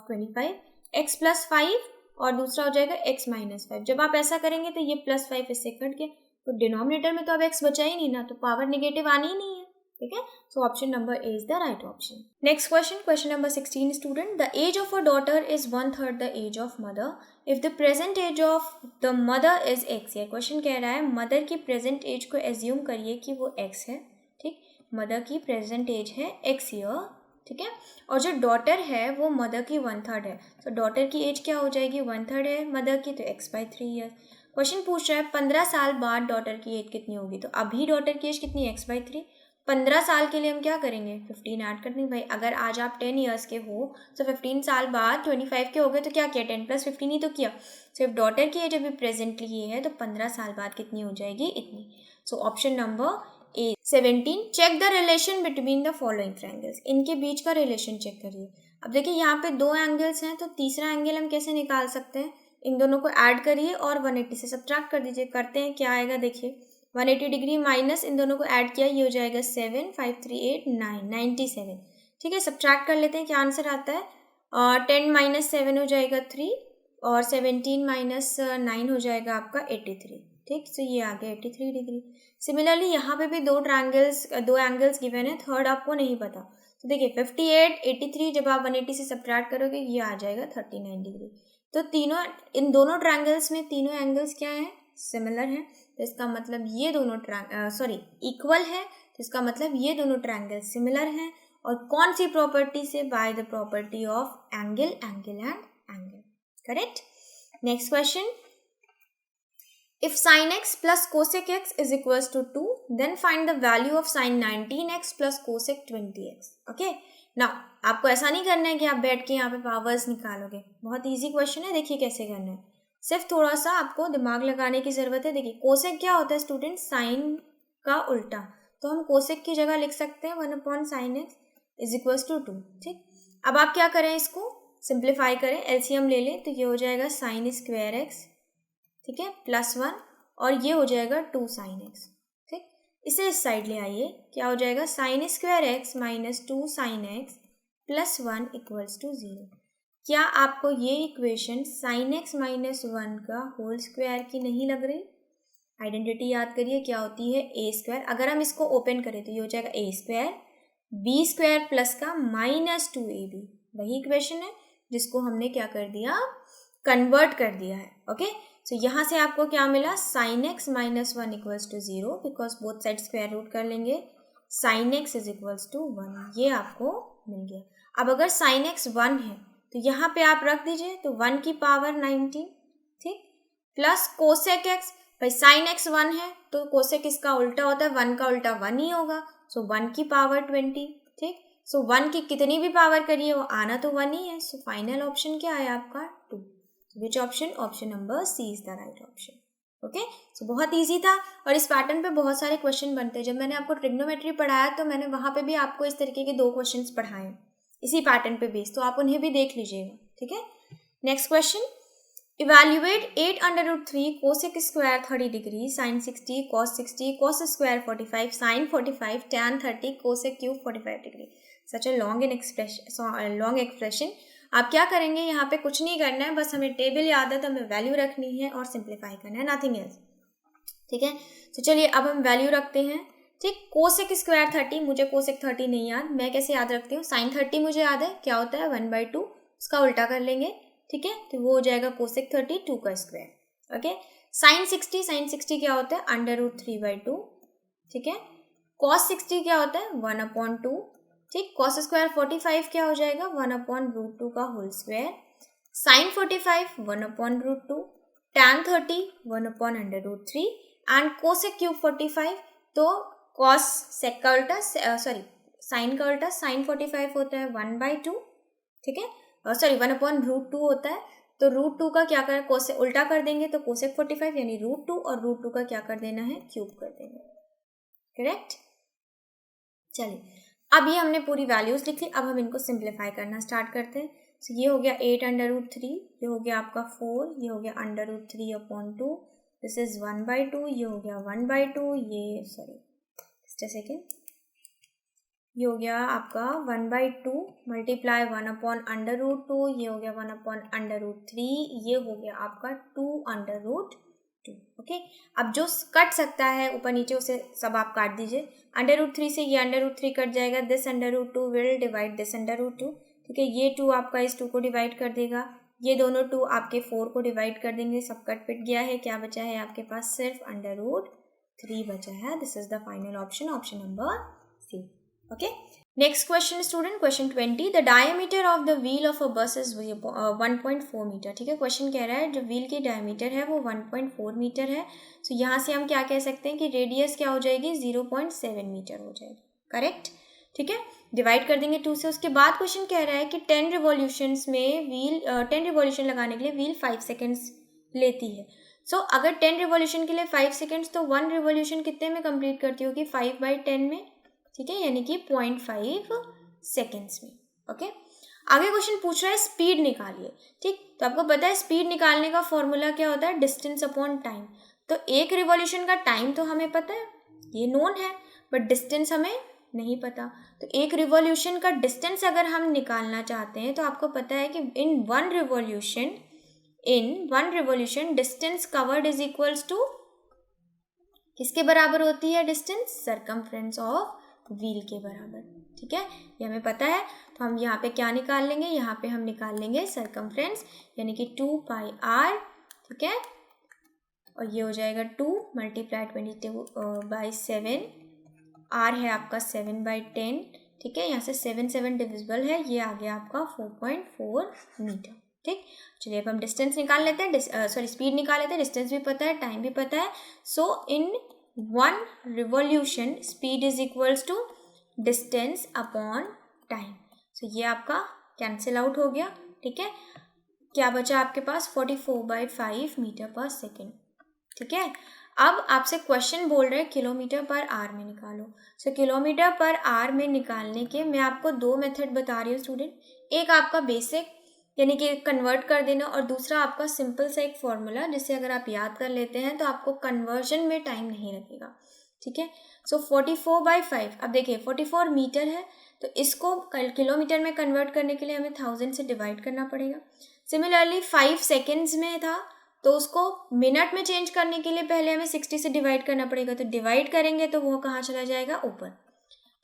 25, x plus 5 और दूसरा हो जाएगा x माइनस 5. जब आप ऐसा करेंगे तो ये प्लस 5 इससे कट गया, तो डिनोमिनेटर में तो अब x बचा ही नहीं ना, तो पावर नेगेटिव आनी ही नहीं है. ठीक है, so option number A is the right option. Next question, question number 16 student. The age of a daughter is 1/3 the age of mother if the present age of the mother is x. ये question कह रहा है mother की present as को assume करिए कि वो x है. ठीक, मदर की प्रेजेंट एज है x ईयर. ठीक है, और जो डॉटर है वो मदर की 1/3 है. तो डॉटर की एज क्या हो जाएगी, 1/3 है मदर की, तो x/3 ईयर. क्वेश्चन पूछ रहा है 15 साल बाद डॉटर की एज कितनी होगी. तो अभी डॉटर की एज कितनी है, x/3. 15 साल के लिए हम क्या करेंगे, 15 ऐड कर देंगे. भाई अगर आज आप 10 ईयर्स के हो तो 15 साल बाद 25 के हो गए, तो क्या किया, 10 + 15 ही तो किया. सिर्फ डॉटर की एज अभी प्रेजेंटली ये है, तो 15 साल बाद कितनी हो जाएगी, इतनी. So option number A. 17. Check the relation between the following triangles. इनके बीच का रिलेशन चेक करिए. अब देखिए यहाँ पे 2 एंगल्स हैं, तो तीसरा एंगल हम कैसे निकाल सकते हैं, इन दोनों को ऐड करिए और 180 से सब्ट्रैक्ट कर दीजिए. करते हैं, क्या आएगा देखिए, 180 डिग्री माइनस इन दोनों को ऐड किया, ये हो जाएगा 7, 5 3 8 9 97. ठीक है, सब्ट्रैक्ट कर लेते हैं, क्या आंसर आता है, 10 - 7 हो जाएगा 3 और 17 - 9 हो जाएगा आपका 83. ठीक, सो ये आ गया 83 डिग्री. सिमिलरली यहाँ पे भी 2 एंगल्स गिवन है, थर्ड आपको नहीं पता. तो देखिए 58, 83 जब आप 180 से सब्ट्रैक्ट करोगे ये आ जाएगा 39 डिग्री. तो तीनों, इन दोनों ट्रायंगल्स में तीनों एंगल्स क्या हैं, सिमिलर हैं. तो इसका मतलब ये दोनों इक्वल है. तो इसका मतलब ये दोनों ट्रायंगल सिमिलर हैं. और कौन सी प्रॉपर्टी से, by the property of angle and angle. Correct. Next question. If sin x plus cosec x is equals to 2, then find the value of sin 19x plus cosec 20x. Okay? Now, आपको ऐसा नहीं करना है कि आप बैठ के यहाँ पे पावर्स निकालोगे. बहुत इजी क्वेश्चन है, देखिए कैसे करना है. सिर्फ थोड़ा सा आपको दिमाग लगाने की ज़रूरत है. देखिए कोसेक क्या होता है स्टूडेंट, साइन का उल्टा. तो हम कोसेक की जगह लिख सकते हैं 1/sin x is equals to 2. ठीक, अब आप क्या करें, इसको सिंप्लीफाई करें, एलसीएम ले लें, तो ये हो जाएगा sin स्क्वायर एक्स, ठीक है, +1 और ये हो जाएगा 2 sin x. ठीक, इसे इस साइड ले आइए, क्या हो जाएगा, sin square x minus 2 sin x +1 equals to 0. क्या आपको ये इक्वेशन sin x माइनस 1 का होल स्क्वायर की नहीं लग रही. आइडेंटिटी याद करिए, क्या होती है, a स्क्वायर. अगर हम इसको ओपन करें तो ये हो जाएगा a square b square plus का -2ab. वही इक्वेशन है जिसको हमने क्या कर दिया, कन्वर्ट कर दिया है. ओके, सो यहाँ से आपको क्या मिला, sin x minus 1 equals to 0, because both side square root कर लेंगे. sin x is equals to 1, ये आपको मिल गया. अब अगर sin x 1 है तो यहाँ पे आप रख दीजिए, तो 1 की पावर 19. ठीक, प्लस कोसेक x, भाई sin x 1 है तो कोसेक इसका उल्टा होता है, 1 का उल्टा 1 ही होगा. सो 1 की पावर 20. ठीक, सो 1 की कितनी भी पावर करिए वो आना तो 1 ही है. सो फाइनल ऑप्शन क्या है आपका, 2. Which option? Option number C is the right option. Okay, so बहुत इजी था और इस पैटर्न पे बहुत सारे क्वेश्चन बनते हैं. जब मैंने आपको ट्रिग्नोमेट्री पढ़ाया तो मैंने वहाँ पे भी आपको इस तरीके के 2 क्वेश्चंस पढ़ाए इसी पैटर्न पे बेस, तो आप उन्हें भी देख लीजिएगा. ठीक है, next question. Evaluate 8√3 cosec square 30 degree, sine 60, cos 60, cos square 45, sine 45, tan 30, cosec cube 45 degree. Such a long expression. आप क्या करेंगे, यहाँ पे कुछ नहीं करना है, बस हमें टेबल याद है तो हमें वैल्यू रखनी है और सिंप्लीफाई करना है, नथिंग एल्स. ठीक है, तो चलिए अब हम वैल्यू रखते हैं. ठीक, कोसेक स्क्वायर 30, मुझे कोसेक 30 नहीं याद, मैं कैसे याद रखती हूँ, साइन 30 मुझे याद है, क्या होता है 1/2, उसका उल्टा कर लेंगे. ठीक है, तो वो हो जाएगा कोसेक 30 2 का स्क्वायर. ओके, साइन 60 क्या होता है √3/2, ठीक है। कॉस 60 क्या होता है 1/2, ठीक। कॉस स्क्वायर 45 क्या हो जाएगा 1/√2 का whole square. Sine 45 1/√2, tan 30 1/√3 and cosec cube 45, तो कॉस सेक का उल्टा साइन का उल्टा साइन 45 होता है 1/2, ठीक है, सॉरी 1/√2 होता है, तो √2 का क्या कर कोसेक उल्टा कर देंगे तो कोसेक 45 यानी √2, और √2 का क्या कर देना है क्यूब कर देंगे, करेक्ट। चलिए अब ये हमने पूरी वैल्यूज लिख ली, अब हम इनको सिंप्लीफाई करना स्टार्ट करते हैं। तो ये हो गया 8/3, ये हो गया आपका 4, ये हो गया √3/2, दिस इज 1/2, ये हो गया 1/2, ये सॉरी जस्ट अ सेकेंड, ये हो गया आपका 1/2 मल्टीप्लाई 1/√2, ये हो गया 1/√3, ये हो गया आपका 2/2, ओके। अब जो कट सकता है ऊपर नीचे उसे सब आप काट दीजिए। √3 से ये √3 कट जाएगा, दिस √2 विल डिवाइड दिस √2, ठीक है। ये 2 आपका इस 2 को डिवाइड कर देगा, ये दोनों 2 आपके 4 को डिवाइड कर देंगे, सब कट पिट गया है, क्या बचा है आपके पास सिर्फ √3 बचा है। This is the final option, option number C, okay. Next question student, question 20, the diameter of the wheel of a bus is 1.4 metre, ठीक है। क्वेश्चन कह रहा है जो व्हील की डायमीटर है वो 1.4 मीटर है, तो यहाँ से हम क्या कह सकते हैं कि रेडियस क्या हो जाएगी 0.7 मीटर हो जाएगी, करेक्ट, ठीक है। डिवाइड कर देंगे 2 से। उसके बाद क्वेश्चन कह रहा है कि 10 रिवॉल्यूशंस में व्हील 10 रिवॉल्यूशन लगाने के लिए व्हील 5 सेकेंड्स लेती है। सो अगर 10 रिवॉल्यूशन के लिए 5 सेकेंड्स, तो 1 रिवॉल्यूशन कितने में कंप्लीट करती होगी 5/10 में, ठीक है, यानी कि 0.5 सेकेंड्स में, ओके। आगे क्वेश्चन पूछ रहा है स्पीड निकालिए, ठीक। तो आपको पता है स्पीड निकालने का फॉर्मूला क्या होता है डिस्टेंस अपॉन टाइम। तो एक रिवॉल्यूशन का टाइम तो हमें पता है, ये नोन है, बट डिस्टेंस हमें नहीं पता। तो एक रिवॉल्यूशन का डिस्टेंस अगर हम निकालना चाहते हैं तो आपको पता है कि in one revolution distance covered is equals to किसके बराबर होती है डिस्टेंस, सर्कमफ्रेंस ऑफ व्हील के बराबर, ठीक है, ये हमें पता है। तो हम यहाँ पे क्या निकाल लेंगे, यहाँ पे हम निकाल लेंगे सर्कमफ्रेंस यानी कि 2πr, ठीक है, और ये हो जाएगा 2 मल्टीप्लाई 22/7, r है आपका 7/10, ठीक है, यहाँ से 7 डिविजिबल है, ये आ गया आपका 4.4 मीटर, ठीक। चलिए अब हम डिस्टेंस निकाल लेते हैं, स्पीड निकाल लेते हैं, डिस्टेंस भी पता है, टाइम भी पता है। So in 1 revolution speed is equals to distance upon time. So ये आपका कैंसिल आउट हो गया, ठीक है। क्या बचा आपके पास 44/5 मीटर पर सेकेंड, ठीक है। अब आपसे क्वेश्चन बोल रहे हैं किलोमीटर पर आवर में निकालो। सो किलोमीटर पर आवर में निकालने के मैं आपको 2 मेथड बता रही हूँ स्टूडेंट, एक आपका बेसिक यानी कि कन्वर्ट कर देना, और दूसरा आपका सिंपल सा एक फॉर्मूला जिसे अगर आप याद कर लेते हैं तो आपको कन्वर्जन में टाइम नहीं लगेगा, ठीक है। सो 44/5, अब देखिए 44 मीटर है, तो इसको किलोमीटर में कन्वर्ट करने के लिए हमें 1000 से डिवाइड करना पड़ेगा। सिमिलरली 5 सेकेंड्स में था, तो उसको मिनट में चेंज करने के लिए पहले हमें 60 से डिवाइड करना पड़ेगा, तो डिवाइड करेंगे तो वो कहाँ चला जाएगा ऊपर,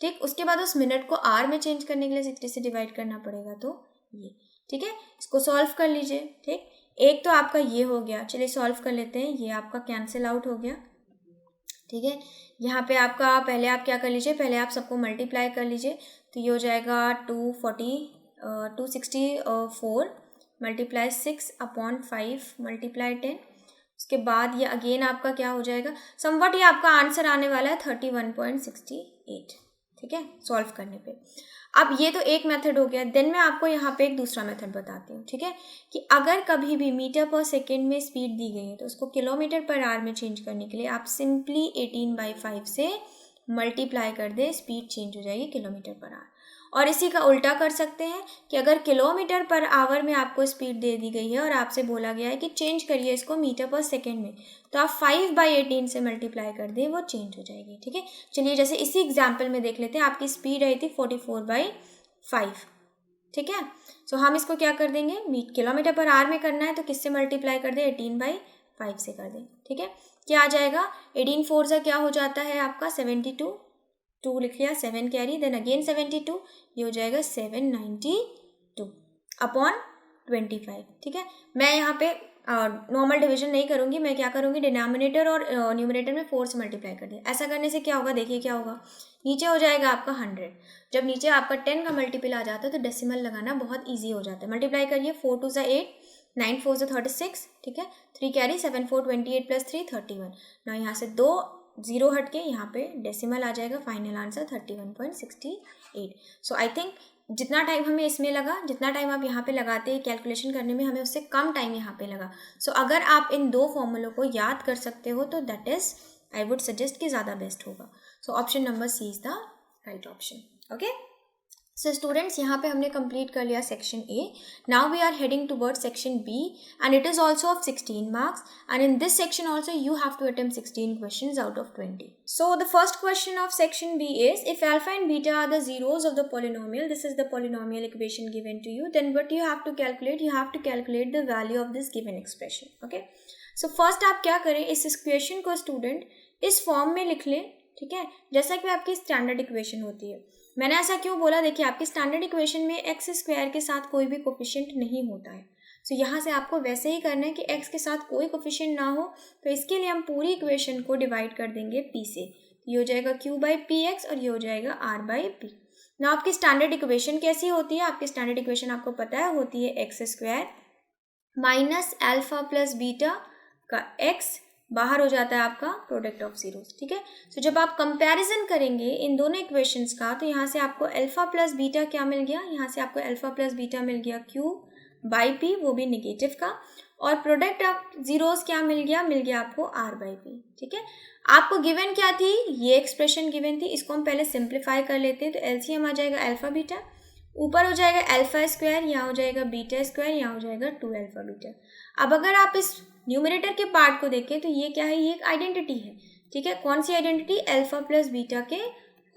ठीक। उसके बाद उस मिनट को आवर में चेंज करने के लिए 60 से डिवाइड करना पड़ेगा, तो ये, ठीक है। इसको सॉल्व कर लीजिए, ठीक। एक तो आपका ये हो गया, चलिए सॉल्व कर लेते हैं, ये आपका कैंसिल आउट हो गया, ठीक है। यहाँ पे आपका पहले आप क्या कर लीजिए, पहले आप सबको मल्टीप्लाई कर लीजिए, तो ये हो जाएगा 264 मल्टीप्लाई 6/5 मल्टीप्लाई 10। उसके बाद ये अगेन आपका क्या हो जाएगा, समवट ये आपका आंसर आने वाला है 31.68, ठीक है, सॉल्व करने पे। अब ये तो एक मेथड हो गया, देन मैं आपको यहाँ पे एक दूसरा मेथड बताती हूँ, ठीक है, कि अगर कभी भी मीटर पर सेकेंड में स्पीड दी गई है तो उसको किलोमीटर पर आवर में चेंज करने के लिए आप सिंपली 18/5 से मल्टीप्लाई कर दें, स्पीड चेंज हो जाएगी किलोमीटर पर आवर। और इसी का उल्टा कर सकते हैं कि अगर किलोमीटर पर आवर में आपको स्पीड दे दी गई है और आपसे बोला गया है कि चेंज करिए इसको मीटर पर सेकेंड में, तो आप 5/18 से मल्टीप्लाई कर दें, वो चेंज हो जाएगी, ठीक है। चलिए जैसे इसी एग्जाम्पल में देख लेते हैं, आपकी स्पीड आई थी 44/5, ठीक है। सो हम इसको क्या कर देंगे, किलोमीटर पर आवर में करना है तो किससे मल्टीप्लाई कर दें, 18/5 से कर दें, ठीक है। क्या आ जाएगा, 18×4 से क्या हो जाता है आपका 72, 2 लिख लिया, 7 कैरी, देन अगेन 72, ये हो जाएगा 792 अपॉन 25, ठीक है। मैं यहाँ पे नॉर्मल डिवीजन नहीं करूँगी, मैं क्या करूँगी, डिनोमिनेटर और न्यूमरेटर में 4 से मल्टीप्लाई कर दिया। ऐसा करने से क्या होगा, देखिए क्या होगा, नीचे हो जाएगा आपका 100। जब नीचे आपका 10 का मल्टीपल आ जाता है तो डेसिमल लगाना बहुत ईजी हो जाता है। मल्टीप्लाई करिए, 4 2 8, 9 4 36, ठीक है, 3 कैरी, 7 4 28 + 3 31। ना यहाँ से 2 0 हट के यहाँ पे डेसिमल आ जाएगा, final answer 31.68। So I think जितना टाइम हमें इसमें लगा, जितना टाइम आप यहाँ पे लगाते हैं कैलकुलेशन करने में, हमें उससे कम टाइम यहाँ पे लगा। सो अगर आप इन 2 फॉर्मूलों को याद कर सकते हो तो that is I would suggest कि ज़्यादा बेस्ट होगा। So option number C is the right option. Okay, so students यहाँ पे हमने कंप्लीट कर लिया section A. Now we are heading towards section B and it is also of 16 marks and in this section also you have to attempt 16 questions out of 20. So the first question of section B is, if alpha and beta are the zeros of the polynomial, this is the polynomial equation given to you, then what you have to calculate, you have to calculate the value of this given expression. Okay, so first आप क्या करें, इस equation को student इस form में लिख लें, ठीक है, जैसा कि आपकी स्टैंडर्ड इक्वेशन होती है। मैंने ऐसा क्यों बोला, देखिए आपकी स्टैंडर्ड इक्वेशन में एक्स स्क्वायर के साथ कोई भी कोफिशिएंट नहीं होता है। सो यहाँ से आपको वैसे ही करना है कि एक्स के साथ कोई कोफिशिएंट ना हो, तो इसके लिए हम पूरी इक्वेशन को डिवाइड कर देंगे पी से। ये हो जाएगा q/px और ये हो जाएगा r/p। ना आपकी स्टैंडर्ड इक्वेशन कैसी होती है, आपकी स्टैंडर्ड इक्वेशन आपको पता है होती है x² minus alpha plus beta का x, बाहर हो जाता है आपका प्रोडक्ट ऑफ जीरोस, ठीक है। सो जब आप कंपैरिजन करेंगे इन दोनों इक्वेशंस का, तो यहाँ से आपको अल्फा प्लस बीटा क्या मिल गया, यहाँ से आपको अल्फा प्लस बीटा मिल गया q/p, वो भी नेगेटिव का, और प्रोडक्ट ऑफ जीरोस क्या मिल गया आपको r/p, ठीक है। आपको गिवन क्या थी, ये एक्सप्रेशन गिवन थी, इसको हम पहले सिंप्लीफाई कर लेते हैं। तो एलसीएम आ जाएगा अल्फा बीटा, ऊपर हो जाएगा अल्फा स्क्वायर, यहाँ हो जाएगा बीटा स्क्वायर, यहाँ हो जाएगा 2 अल्फा बीटा। अब अगर आप इस न्यूमरेटर के पार्ट को देखें तो ये क्या है, ये एक आइडेंटिटी है, ठीक है। कौन सी आइडेंटिटी, अल्फा प्लस बीटा के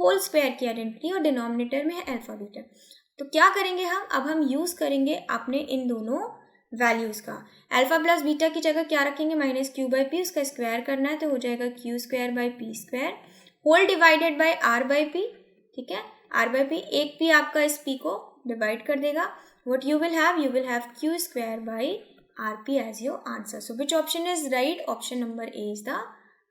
होल स्क्वायर की आइडेंटिटी, और डिनोमिनेटर में है अल्फा बीटा। तो क्या करेंगे हम, अब हम यूज़ करेंगे अपने इन दोनों वैल्यूज़ का। अल्फा प्लस बीटा की जगह क्या रखेंगे, -q/p, उसका स्क्वायर करना है तो हो जाएगा q²/p² whole divided by r/p, ठीक है। r/p, एक p आपका इस p को डिवाइड कर देगा। What you will have q²/rp as your answer. So which option is right? Option number A is the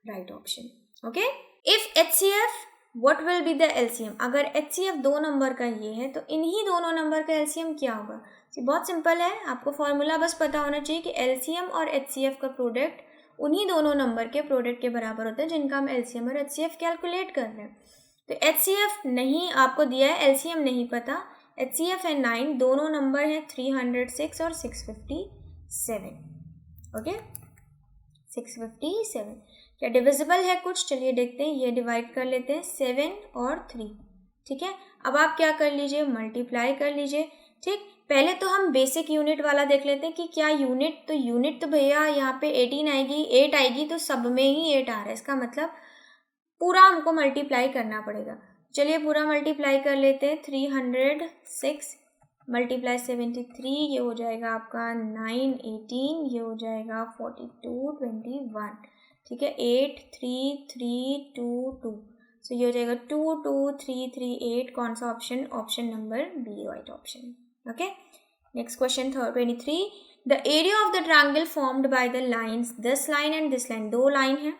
right option. Okay. If HCF, what will be the LCM? अगर HCF 2 number का ये है तो इन्हीं दोनों number का LCM क्या होगा। बहुत सिंपल है, आपको फॉर्मूला बस पता होना चाहिए कि LCM और HCF का प्रोडक्ट उन्हीं दोनों नंबर के प्रोडक्ट के बराबर होता है जिनका हम LCM और HCF कैलकुलेट कर रहे हैं। तो HCF नहीं आपको दिया है, LCM नहीं पता। HCF है 9, दोनों नंबर है 306 और 657, ओके 657। क्या डिविजिबल है कुछ, चलिए देखते हैं, ये डिवाइड कर लेते हैं 7 और 3, ठीक है। अब आप क्या कर लीजिए, मल्टीप्लाई कर लीजिए, ठीक। पहले तो हम बेसिक यूनिट वाला देख लेते हैं कि क्या यूनिट, तो यूनिट तो भैया यहाँ पे 18 आएगी, 8 आएगी, तो सब में ही 8 आ रहा है, इसका मतलब पूरा हमको मल्टीप्लाई करना पड़ेगा। चलिए पूरा मल्टीप्लाई कर लेते हैं, 306 मल्टीप्लाई 73, ये हो जाएगा आपका 9 18, ये हो जाएगा 42 21, ठीक है। 8 3 3 2 2, सो ये हो जाएगा 2 2 3 3 8। कौन सा option, option number B right option. Okay, next question 23, the area of the triangle formed by the lines this line and this line, दो लाइन है,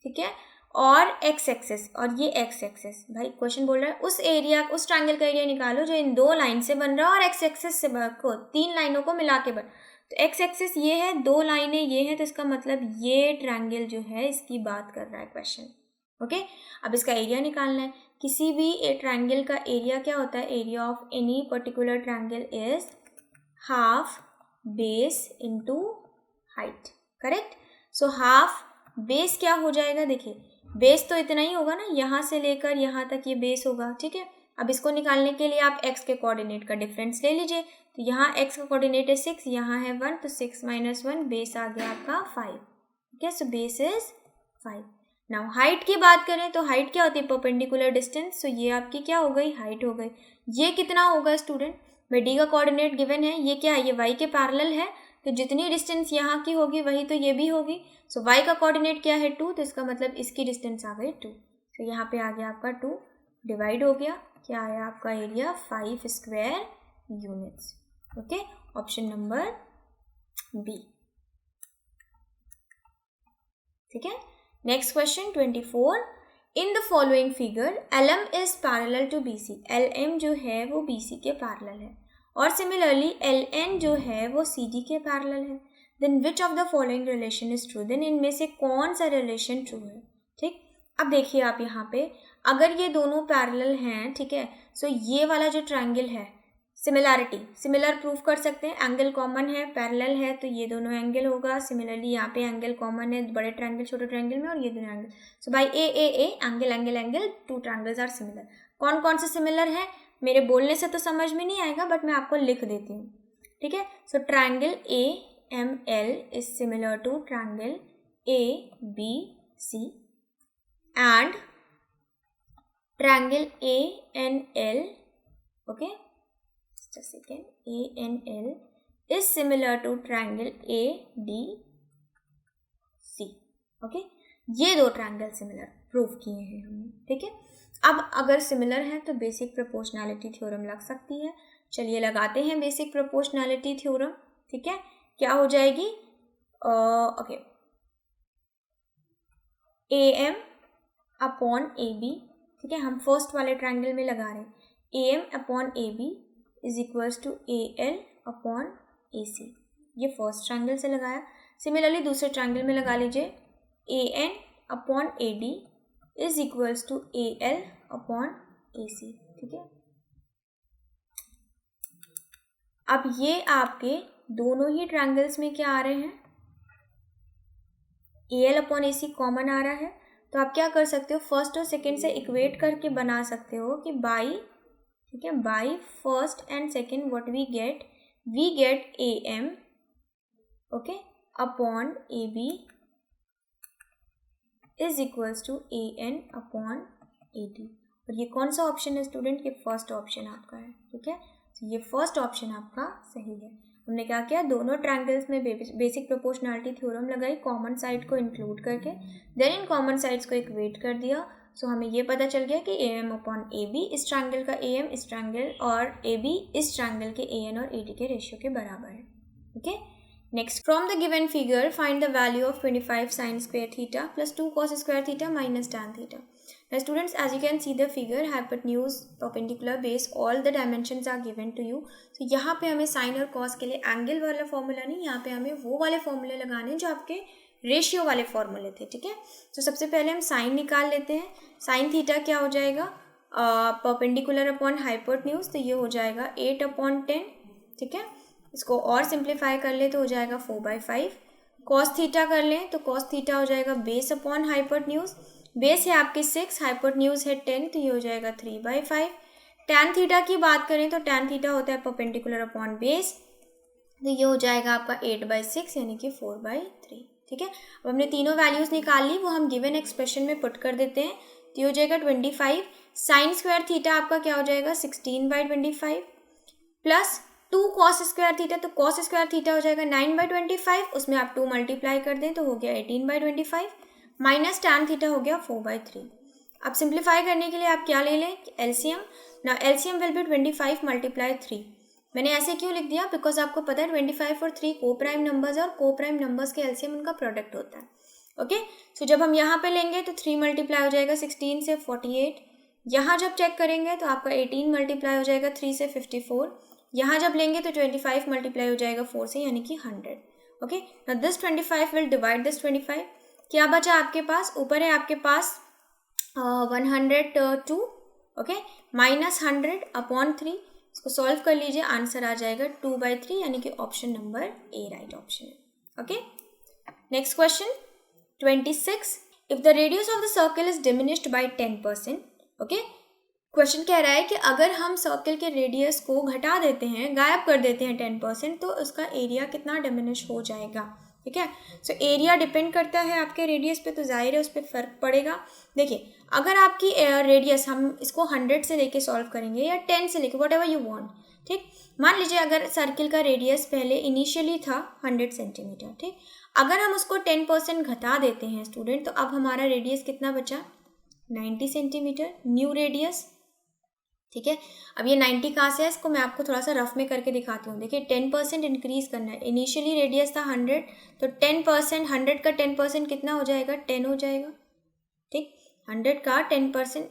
ठीक है, और एक्स एक्सेस और ये एक्स एक्सेस। भाई क्वेश्चन बोल रहा है उस एरिया, उस ट्रायंगल का एरिया निकालो जो इन दो लाइन से बन रहा है और एक्स एक्सेस से को 3 लाइनों को मिला के बन। तो एक्स एक्सेस ये है, 2 लाइनें ये हैं, तो इसका मतलब ये ट्रायंगल जो है इसकी बात कर रहा है क्वेश्चन। ओके, अब इसका एरिया निकालना है। किसी भी ट्रायंगल का एरिया क्या होता है, area of any particular triangle is half base into height, correct. So half base क्या हो जाएगा, देखिए बेस तो इतना ही होगा ना, यहाँ से लेकर यहाँ तक ये बेस होगा, ठीक है। अब इसको निकालने के लिए आप x के कोऑर्डिनेट का डिफरेंस ले लीजिए। तो यहाँ x का कोऑर्डिनेट है 6, यहाँ है 1, तो 6 - 1 बेस आ गया आपका 5, ठीक है। So base is 5। Now height की बात करें तो हाइट क्या होती है, परपेंडिकुलर डिस्टेंस। सो ये आपकी क्या हो गई, हाइट हो गई। ये कितना होगा स्टूडेंट, भाई डी का कोऑर्डिनेट गिवन है, ये क्या है, ये y के पैरेलल है, तो जितनी डिस्टेंस यहाँ की होगी वही तो ये भी होगी। सो y का कोऑर्डिनेट क्या है 2, तो इसका मतलब इसकी डिस्टेंस आ गई 2। तो यहाँ पे आ गया आपका 2, डिवाइड हो गया, क्या आया आपका area 5 square units, okay. Option number B. ठीक है, next question 24। In the following figure LM is parallel to BC। LM जो है वो BC के पैरेलल है और सिमिलरली LN जो है वो CD के पैरेलल है। Then which of the following relation is true. Then इनमें से कौन सा रिलेशन ट्रू है। ठीक, अब देखिए आप यहाँ पे अगर ये दोनों पैरेलल हैं, ठीक है, सो ये वाला जो ट्रायंगल है सिमिलैरिटी, सिमिलर प्रूफ कर सकते हैं, एंगल कॉमन है, पैरेलल है, तो ये दोनों एंगल होगा। सिमिलरली यहाँ पे एंगल कॉमन है बड़े ट्रायंगल छोटे ट्रायंगल में और ये दोनों angle. So by A angle angle angle two triangles are similar. कौन कौन से सिमिलर है मेरे बोलने से तो समझ में नहीं आएगा, बट मैं आपको लिख देती हूँ। ठीक है, so triangle AML is similar to triangle ABC and triangle ANL, okay, just a second, ANL is similar to triangle ADC, okay, ये दो ट्रायंगल सिमिलर प्रूव किए हैं हमने। ठीक है, अब अगर सिमिलर है तो बेसिक प्रोपोर्शनैलिटी थ्योरम लग सकती है। चलिए लगाते हैं बेसिक प्रोपोर्शनैलिटी थ्योरम। ठीक है, क्या हो जाएगी, ओके, AM अपॉन AB, ठीक है, हम फर्स्ट वाले ट्रायंगल में लगा रहे हैं, AM upon AB is equals to AL upon AC, ये फर्स्ट ट्रायंगल से लगाया। सिमिलरली दूसरे ट्रायंगल में लगा लीजिए, AN upon AD is equals to AL upon AC। ठीक है, अब ये आपके दोनों ही ट्रायंगल्स में क्या आ रहे हैं, AL अपॉन AC कॉमन आ रहा है, तो आप क्या कर सकते हो, फर्स्ट और सेकेंड से इक्वेट करके बना सकते हो कि बाई, ठीक है, by first and second what we get AM, okay, upon AB is equals to AN upon AD। और ये कौन सा ऑप्शन है स्टूडेंट, ये फर्स्ट ऑप्शन आपका है। ठीक है, तो ये फर्स्ट ऑप्शन आपका सही है। हमने क्या किया, दोनों ट्रायंगल्स में बेसिक प्रोपोर्शनैलिटी थ्योरम लगाई, कॉमन साइड को इंक्लूड करके, देन इन कॉमन साइड्स को इक्वेट कर दिया। सो हमें ये पता चल गया कि AM अपॉन AB इस ट्रायंगल का AM इस ट्रायंगल और AB इस ट्रायंगल के AN और AD के रेशियो के बराबर है। Okay, next, from the given figure find the value of 25 sin square theta plus 2 cos square theta minus tan theta. Now students, as you can see the figure, hypotenuse, perpendicular, base, all the dimensions are given to you. So यहाँ पे हमें sin और cos के लिए angle वाला formula नहीं, यहाँ पे हमें वो वाले फॉर्मूले लगाने जो आपके रेशियो वाले फॉर्मूले थे। ठीक है, तो सबसे पहले हम sin निकाल लेते हैं। sin थीटा क्या हो जाएगा, परपेंडिकुलर अपॉन हाइपोटेन्यूज, तो ये हो जाएगा 8/10। ठीक है, इसको और सिंप्लीफाई कर ले तो हो जाएगा 4/5। cos थीटा कर लें तो cos थीटा हो जाएगा बेस अपॉन हाइपोटेन्यूज, बेस है आपके 6, हाइपोटेन्यूज है 10, तो ये हो जाएगा 3/5। tan थीटा की बात करें तो tan थीटा होता है परपेंडिकुलर अपॉन बेस, तो ये हो जाएगा आपका 8/6 यानी कि 4/3। ठीक है, अब हमने तीनों वैल्यूज निकाल ली, वो हम गिवन एक्सप्रेशन में पुट कर देते हैं, तो ये हो जाएगा 25। साइन स्क्वायर थीटा आपका क्या हो जाएगा 16/25 प्लस 2 cos स्क्वायर थीटा, तो cos स्क्वायर थीटा हो जाएगा 9/25, उसमें आप 2 मल्टीप्लाई कर दें तो हो गया 18/25 माइनस tan थीटा हो गया 4/3। अब सिंप्लीफाई करने के लिए आप क्या ले लें, एलसीएम। ना एलसीएम विल बी 25 मल्टीप्लाई 3। मैंने ऐसे क्यों लिख दिया, बिकॉज आपको पता है 25 और 3 को प्राइम नंबर्स है और को प्राइम नंबर्स के एलसीएम उनका प्रोडक्ट होता है। ओके, सो जब हम यहाँ पे लेंगे तो 3 मल्टीप्लाई हो जाएगा 16 से 48, यहाँ जब चेक करेंगे तो आपका 18 मल्टीप्लाई हो जाएगा 3 से 54, यहाँ जब लेंगे तो 25 मल्टीप्लाई हो जाएगा 4 से यानी कि 100। Okay, now this 25 will divide this 25, क्या बचा आपके पास, ऊपर है आपके पास 102, ओके, माइनस 100 अपॉन 3, इसको सॉल्व कर लीजिए, आंसर आ जाएगा 2/3 यानी कि option number A right option है। Okay, next question 26, if the radius of the circle is diminished by 10%, okay, question कह रहा है कि अगर हम सर्कल के रेडियस को घटा देते हैं, गायब कर देते हैं 10%, तो उसका एरिया कितना डिमिनिश हो जाएगा। ठीक है, सो एरिया डिपेंड करता है आपके रेडियस पे, तो जाहिर है उस पर फर्क पड़ेगा। देखिए, अगर आपकी रेडियस, हम इसको 100 से लेके सॉल्व करेंगे या 10 से लेके, वट एवर यू वांट। ठीक, मान लीजिए अगर सर्किल का रेडियस पहले इनिशियली था 100 सेंटीमीटर, ठीक, अगर हम उसको 10% घटा देते हैं स्टूडेंट, तो अब हमारा रेडियस कितना बचा 90 सेंटीमीटर, न्यू रेडियस। ठीक है। अब ये 90 कहाँ से है, इसको मैं आपको थोड़ा सा रफ में करके दिखाती हूँ। देखिए 10% इंक्रीज करना है, इनिशियली रेडियस था 100, तो 10%, 100 का 10% कितना हो जाएगा, 10 हो जाएगा। ठीक, 100 का 10%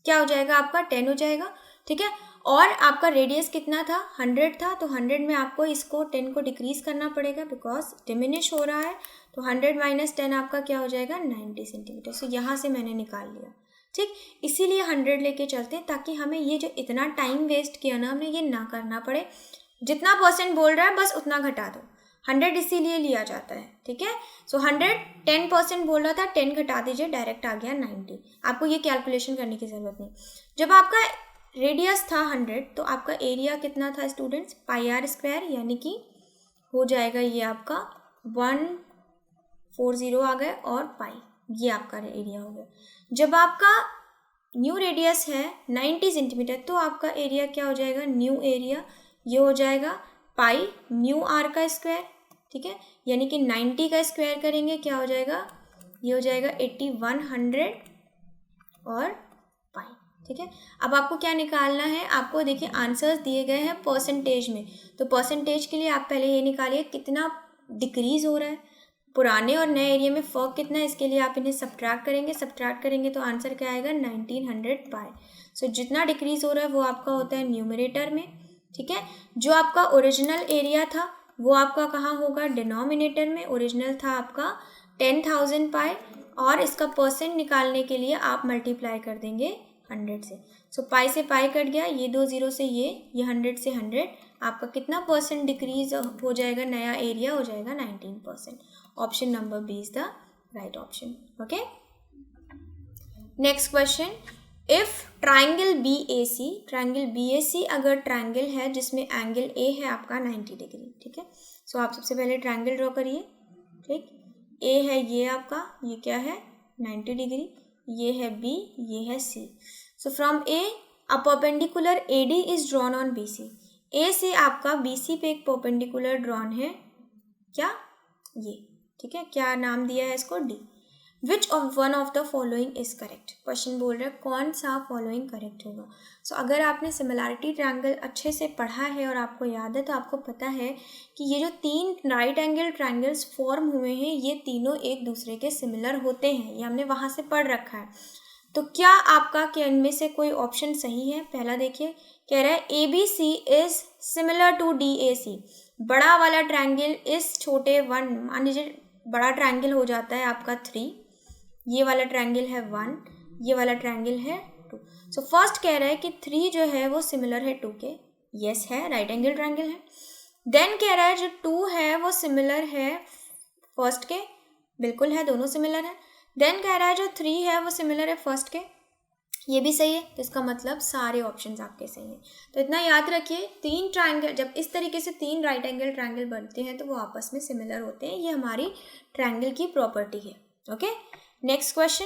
क्या हो जाएगा आपका, 10 हो जाएगा। ठीक है, और आपका रेडियस कितना था, 100 था, तो 100 में आपको इसको 10 को डिक्रीज करना पड़ेगा बिकॉज डिमिनिश हो रहा है, तो 100 माइनस 10 आपका क्या हो जाएगा, 90 सेंटीमीटर। सो यहाँ से मैंने निकाल लिया। ठीक, इसीलिए 100 लेके चलते हैं ताकि हमें ये जो इतना टाइम वेस्ट किया ना, हमें ये ना करना पड़े। जितना परसेंट बोल रहा है बस उतना घटा दो, 100 इसीलिए लिया जाता है। ठीक है, सो 100 10% बोल रहा था, 10 घटा दीजिए, डायरेक्ट आ गया 90। आपको ये कैलकुलेशन करने की ज़रूरत नहीं। जब आपका रेडियस था 100 तो आपका एरिया कितना था स्टूडेंट्स, पाई आर स्क्वायर, यानी कि हो जाएगा ये आपका 140 आ गए और पाई, ये आपका एरिया हो गया। जब आपका न्यू रेडियस है 90 सेंटीमीटर तो आपका एरिया क्या हो जाएगा, न्यू एरिया, ये हो जाएगा पाई न्यू आर का स्क्वायर। ठीक है, यानी कि 90 का स्क्वायर करेंगे क्या हो जाएगा, ये हो जाएगा 8100 और पाई। ठीक है, अब आपको क्या निकालना है, आपको देखिए आंसर्स दिए गए हैं परसेंटेज में, तो परसेंटेज के लिए आप पहले ये निकालिए कितना डिक्रीज हो रहा है, पुराने और नए एरिया में फ़र्क कितना है, इसके लिए आप इन्हें सब्ट्रैक्ट करेंगे तो आंसर क्या आएगा, 1900 पाई। सो जितना डिक्रीज हो रहा है वो आपका होता है न्यूमरेटर में। ठीक है, जो आपका ओरिजिनल एरिया था वो आपका कहाँ होगा, डिनोमिनेटर में। ओरिजिनल था आपका 10,000 पाई और इसका परसेंट निकालने के लिए आप मल्टीप्लाई कर देंगे 100 से। सो पाई से पाई कट गया, ये 2 0 से ये 100 से 100, आपका कितना परसेंट डिक्रीज हो जाएगा, नया एरिया हो जाएगा 19%। Option number B is the right option. Okay, next question, if triangle B A C अगर ट्राइंगल है जिसमें एंगल ए है आपका 90 डिग्री। ठीक है, सो आप सबसे पहले ट्राइंगल ड्रॉ करिए। ठीक, ए है ये आपका, ये क्या है 90 डिग्री, ये है बी, ये है C. So from A a perpendicular A D is drawn on B C. A से आपका बी सी पे एक परपेंडिकुलर ड्रॉन है, क्या, ये। ठीक है, क्या नाम दिया है इसको, D. Which of one of the following is correct, question बोल रहा है कौन सा फॉलोइंग करेक्ट होगा। सो अगर आपने सिमिलैरिटी ट्रायंगल अच्छे से पढ़ा है और आपको याद है तो आपको पता है कि ये जो 3 राइट एंगल ट्रायंगल्स फॉर्म हुए हैं ये तीनों एक दूसरे के सिमिलर होते हैं, ये हमने वहाँ से पढ़ रखा है। तो क्या आपका के इनमें से कोई ऑप्शन सही है, पहला देखिए, कह रहा है A B C is similar to D A C. बड़ा वाला ट्रायंगल इस छोटे 1, मान लीजिए बड़ा ट्रायंगल हो जाता है आपका 3, ये वाला ट्रायंगल है 1, ये वाला ट्रायंगल है 2। सो फर्स्ट कह रहा है कि 3 जो है वो सिमिलर है 2 के, यस है, राइट एंगल ट्रायंगल है। देन कह रहा है जो 2 है वो सिमिलर है फर्स्ट के, बिल्कुल है, दोनों सिमिलर है। देन कह रहा है जो 3 है वो सिमिलर है फर्स्ट के, ये भी सही है। तो इसका मतलब सारे ऑप्शंस आपके सही हैं। तो इतना याद रखिए, 3 ट्रायंगल, जब इस तरीके से 3 राइट एंगल ट्रायंगल बनते हैं तो वो आपस में सिमिलर होते हैं, ये हमारी ट्रायंगल की प्रॉपर्टी है। Okay, next question,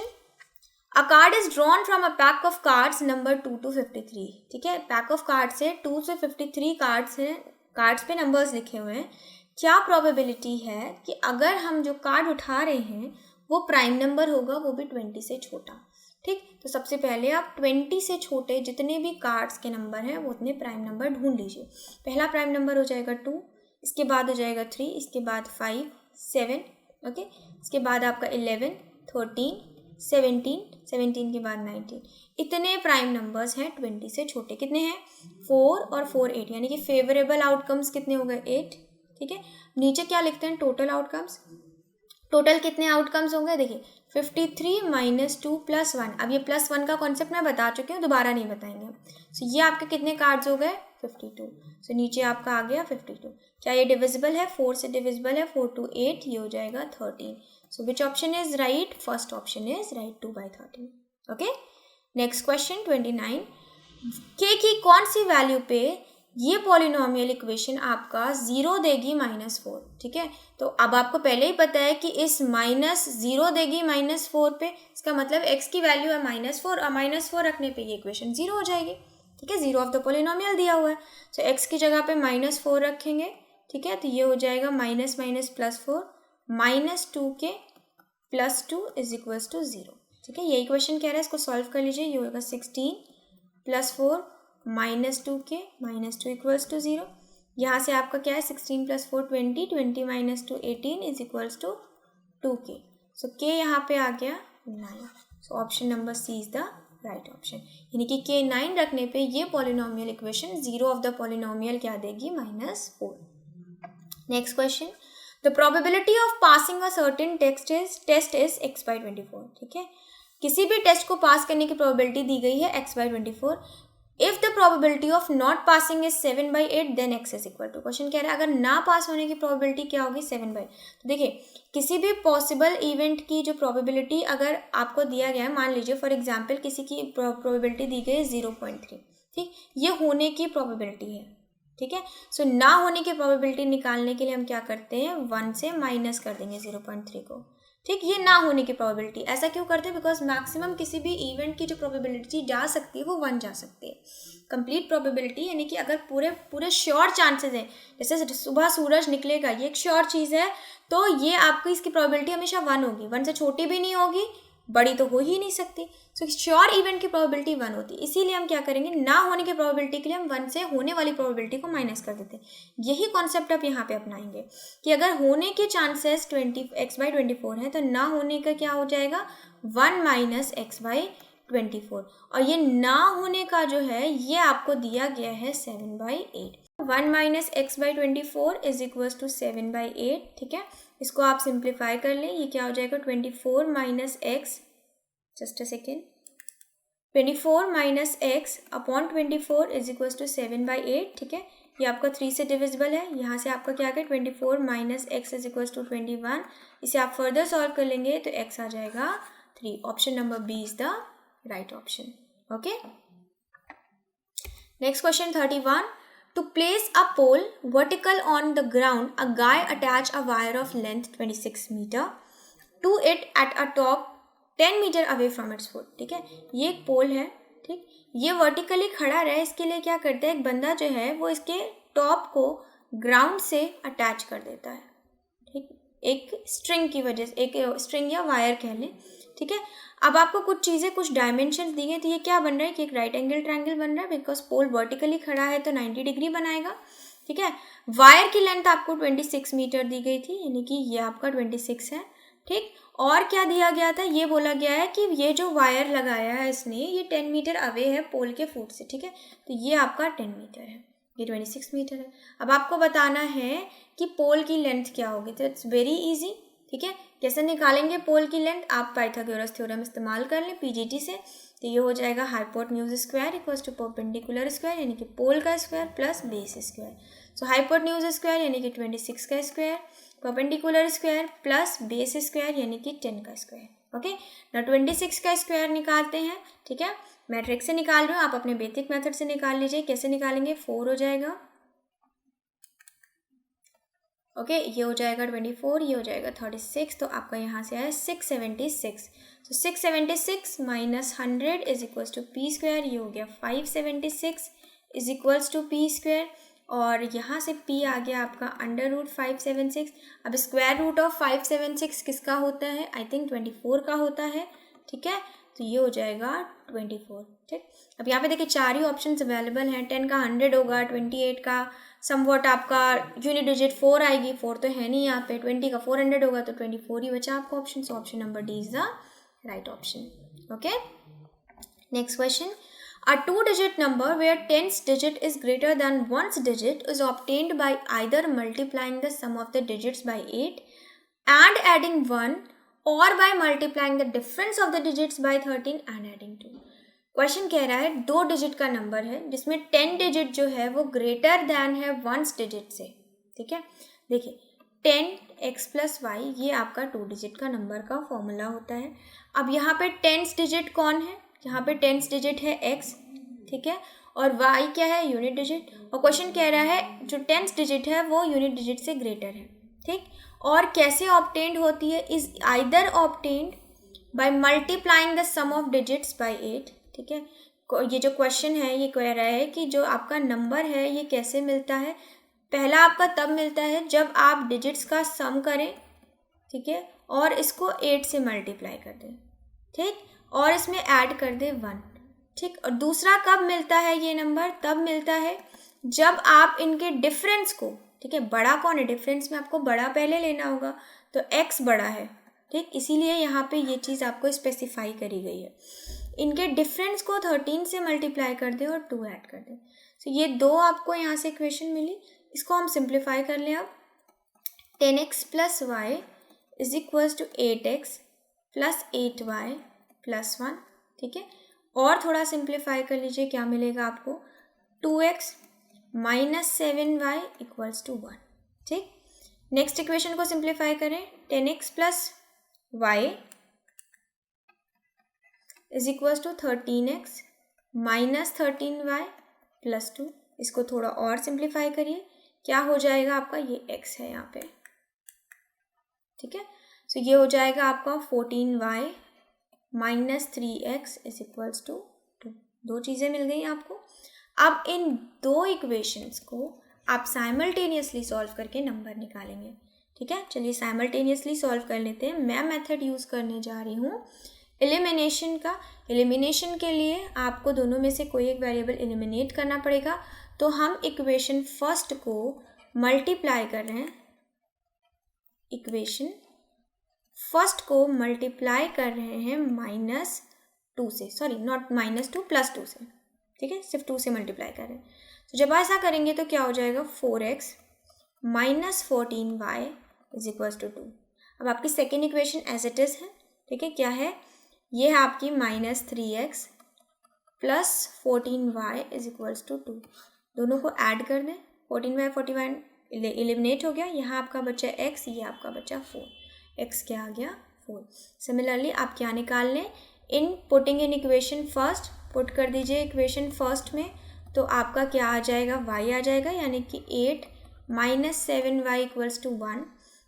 a card is drawn from a pack of cards number 2 to 53। ठीक है, पैक ऑफ कार्ड से 2 से 53 कार्ड्स हैं, कार्ड्स पे नंबर्स लिखे हुए हैं। क्या प्रोबेबिलिटी है कि अगर हम जो कार्ड उठा रहे हैं वो प्राइम नंबर होगा, वो भी 20 से छोटा। ठीक, तो सबसे पहले आप 20 से छोटे जितने भी कार्ड्स के नंबर हैं वो उतने प्राइम नंबर ढूंढ लीजिए। पहला प्राइम नंबर हो जाएगा 2, इसके बाद हो जाएगा 3, इसके बाद 5, 7, ओके, इसके बाद आपका 11, 13, 17 के बाद 19। इतने प्राइम नंबर्स हैं 20 से छोटे, कितने हैं, 4 और 4 8, यानी कि फेवरेबल आउटकम्स कितने हो गए, 8। ठीक है, नीचे क्या लिखते हैं, टोटल आउटकम्स। टोटल कितने आउटकम्स होंगे, देखिए 53 - 2 + 1। अब ये +1 का कॉन्सेप्ट मैं बता चुकी हूँ, दोबारा नहीं बताएंगे। सो ये आपके कितने कार्ड्स हो गए, 52। सो नीचे आपका आ गया 52। क्या ये डिविजिबल है, 4 से डिविजिबल है, 4 to 8, ये हो जाएगा 13। So which option is right, first option is right, 2/13। Okay, next question 29, के की कौन सी वैल्यू पे ये पॉलिनोमियल इक्वेशन आपका 0 देगी -4। ठीक है, तो अब आपको पहले ही पता है कि इस -0 देगी -4 पे, इसका मतलब x की वैल्यू है -4 और -4 रखने पे ये इक्वेशन 0 हो जाएगी। ठीक है, 0 ऑफ द पॉलिनोमियल दिया हुआ है, सो x की जगह पे -4 रखेंगे। ठीक है, तो ये हो जाएगा -, +4, -2 के +2 = 0। ठीक है, यही क्वेश्चन कह रहा है, इसको सॉल्व कर लीजिए। ये होगा 16 + 4 - 2k -2 = 0। यहाँ से आपका क्या है, 16 + 4 20, 20 - 2 18 = 2k। सो k यहाँ पे आ गया 9। So option number C is the right option, यानी कि k 9 रखने पे ये polynomial equation zero of the polynomial क्या देगी, -4। Next question, the probability of passing a certain test is x/24। ठीक है, किसी भी टेस्ट को पास करने की प्रोबेबिलिटी दी गई है x/24। If the probability of not passing is 7/8 then x is equal to, question कह रहा है अगर ना पास होने की प्रोबेबिलिटी क्या होगी, 7/8। तो देखिए, किसी भी पॉसिबल इवेंट की जो प्रोबेबिलिटी अगर आपको दिया गया है, मान लीजिए फॉर एग्जांपल किसी की प्रोबेबिलिटी दी गई है 0.3, ठीक, ये होने की प्रोबेबिलिटी है। ठीक है, सो ना होने की प्रोबेबिलिटी निकालने के लिए हम क्या करते हैं, 1 से माइनस कर देंगे 0.3 को। ठीक, ये ना होने की प्रोबेबिलिटी, ऐसा क्यों करते हैं, बिकॉज मैक्सिमम किसी भी इवेंट की जो प्रोबेबिलिटी जा सकती है वो 1 जा सकती है। कंप्लीट प्रोबेबिलिटी यानी कि अगर पूरे श्योर चांसेस हैं, जैसे सुबह सूरज निकलेगा, ये एक श्योर चीज़ है, तो ये आपकी इसकी प्रोबेबिलिटी हमेशा 1 होगी, 1 से छोटी भी नहीं होगी, बड़ी तो हो ही नहीं सकती। सो श्योर इवेंट की प्रोबेबिलिटी 1 होती है, इसीलिए हम क्या करेंगे, ना होने की प्रोबेबिलिटी के लिए हम 1 से होने वाली प्रोबेबिलिटी को माइनस कर देते हैं। यही कॉन्सेप्ट आप यहाँ पे अपनाएंगे कि अगर होने के चांसेस x/24 है, तो ना होने का क्या हो जाएगा, 1 - x/24। और ये ना होने का जो है ये आपको दिया गया है 7/8। 1 - x/24 = 7/8। ठीक है, इसको आप सिंप्लीफाई कर लें, ये क्या हो जाएगा, 24 - x, just a second, 24 - x upon 24 = 7/8। ठीक है, ये आपका 3 से डिविजिबल है, यहाँ से आपका क्या है, 24 - x = 21। इसे आप फर्दर सॉल्व कर लेंगे तो x आ जाएगा 3। Option number B is the right option. Okay, next question 31। To place a pole vertical on the ground, a guy attach a wire of length 26 meter to it at a top 10 meter away from its foot। ठीक है, ये एक पोल है, ठीक, ये vertically खड़ा रहे, इसके लिए क्या करता है, एक बंदा जो है वो इसके टॉप को ग्राउंड से अटैच कर देता है। ठीक, एक स्ट्रिंग की वजह से, एक स्ट्रिंग या वायर कह लें। ठीक है, अब आपको कुछ चीज़ें, कुछ डायमेंशन दी गई, तो ये क्या बन रहा है कि एक राइट एंगल ट्रायंगल बन रहा है, बिकॉज पोल वर्टिकली खड़ा है तो 90 डिग्री बनाएगा। ठीक है, वायर की लेंथ आपको 26 मीटर दी गई थी, यानी कि ये आपका 26 है। ठीक, और क्या दिया गया था, ये बोला गया है कि ये जो वायर लगाया है इसने, ये 10 मीटर अवे है पोल के फुट से। ठीक है, तो ये आपका 10 मीटर है, ये 26 मीटर है। अब आपको बताना है कि पोल की लेंथ क्या होगी, तो इट्स वेरी इजी। ठीक है, कैसे निकालेंगे पोल की लेंथ, आप पाइथागोरस थ्योरम इस्तेमाल कर लें पीजीटी से, तो ये हो जाएगा hypotenuse square equals to perpendicular square, यानी कि पोल का square plus base square. So hypotenuse square यानी कि 26 का स्क्वायर, perpendicular square plus base square यानी कि 10 का स्क्वायर। ओके, ना 26 का स्क्वायर निकालते हैं। ठीक है, मैट्रिक्स से निकाल रहे हो, आप अपने बेसिक मेथड से निकाल लीजिए। कैसे निकालेंगे, 4 हो जाएगा, ओके, ये हो जाएगा 24, ये हो जाएगा 36, तो आपका यहाँ से आया 676। तो 676 - 100 = p², ये हो गया 576 = p², और यहाँ से p आ गया आपका √576। अब स्क्वायर रूट ऑफ 576 किसका होता है, आई थिंक 24 का होता है। ठीक है, तो ये हो जाएगा 24। ठीक, अब यहाँ पे देखिए 4 ही ऑप्शन अवेलेबल हैं, 10 का 100 होगा, 28 का समवॉट आपका यूनिट डिजिट 4 आएगी, 4 तो है नहीं यहाँ पे, 20 का 400 होगा, तो 24 ही बचा आपका option. So option number D is the right option. Okay, next question, a 2-digit number where 10th digit is greater than 1st digit is obtained by either multiplying the sum of the digits by 8 and adding 1, or by multiplying the difference of the digits by 13 and adding 2। Question कह रहा है 2 digit का number है जिसमें 10 digit जो है वो greater than है 1st डिजिट से। ठीक है, देखिए 10x + y ये आपका 2 डिजिट का नंबर का फॉर्मूला होता है। अब यहाँ पे 10th डिजिट कौन है, यहाँ पे 10th डिजिट है x, ठीक है, और y क्या है, यूनिट डिजिट। और क्वेश्चन कह रहा है जो 10th डिजिट है वो यूनिट डिजिट से ग्रेटर है। ठीक, और कैसे ऑब्टेन्ड होती है, is either obtained by multiplying the sum of digits by 8। ठीक है, ये जो क्वेश्चन है ये कह रहा है कि जो आपका नंबर है ये कैसे मिलता है, पहला आपका तब मिलता है जब आप डिजिट्स का सम करें, ठीक है, और इसको 8 से मल्टीप्लाई कर दें। ठीक, और इसमें ऐड कर दे 1, ठीक। और दूसरा कब मिलता है ये नंबर? तब मिलता है जब आप इनके डिफरेंस को, ठीक है, बड़ा कौन है डिफरेंस में, आपको बड़ा पहले लेना होगा, तो x बड़ा है, ठीक, इसीलिए यहाँ पे ये चीज़ आपको स्पेसिफाई करी गई है। इनके डिफरेंस को 13 से मल्टीप्लाई कर दे और 2 ऐड कर दे। तो ये दो आपको यहाँ से इक्वेशन मिली, इसको हम सिंप्लीफाई कर लें अब। 10x plus y is equals to 8x plus 8y plus 1, ठीक है। और थोड़ा सिंप्लीफाई कर लीजिए, क्या मिलेगा आपको? 2x minus 7y equals to 1, ठीक। नेक्स्ट इक्वेशन को सिंप्लीफाई करें, 10x plus y is equals to 13x minus 13y plus 2। इसको थोड़ा और सिंप्लीफाई करिए, क्या हो जाएगा आपका? ये x है यहाँ पे, ठीक है। सो ये हो जाएगा आपका 14y minus 3x is equals to 2। दो चीज़ें मिल गई आपको। अब इन दो इक्वेशंस को आप साइमल्टेनियसली सॉल्व करके नंबर निकालेंगे, ठीक है। चलिए साइमल्टेनियसली सॉल्व कर लेते हैं। मैं मेथड यूज़ करने जा रही हूँ एलिमिनेशन का। एलिमिनेशन के लिए आपको दोनों में से कोई एक वेरिएबल एलिमिनेट करना पड़ेगा। तो हम इक्वेशन फर्स्ट को मल्टीप्लाई कर रहे हैं, इक्वेशन फर्स्ट को मल्टीप्लाई कर रहे हैं -2 से, सॉरी नॉट -2 +2 से, ठीक है, सिर्फ 2 से मल्टीप्लाई कर रहे हैं। तो जब ऐसा करेंगे तो क्या हो जाएगा? 4x minus 14y is equals to 2। अब आपकी second equation as it is है, ठीक है, क्या है? ये है आपकी -3x plus 14y is equals to 2। दोनों को ऐड कर दें, 14y 41 एलिमिनेट हो गया, यहाँ आपका बचा x, ये आपका बचा 4, x क्या आ गया? 4। सिमिलरली आप क्या निकाल लें? In putting in equation first, put कर दीजिए इक्वेशन फर्स्ट में, तो आपका क्या आ जाएगा? y आ जाएगा, यानी कि 8 माइनस 7y इक्वल्स टू 1।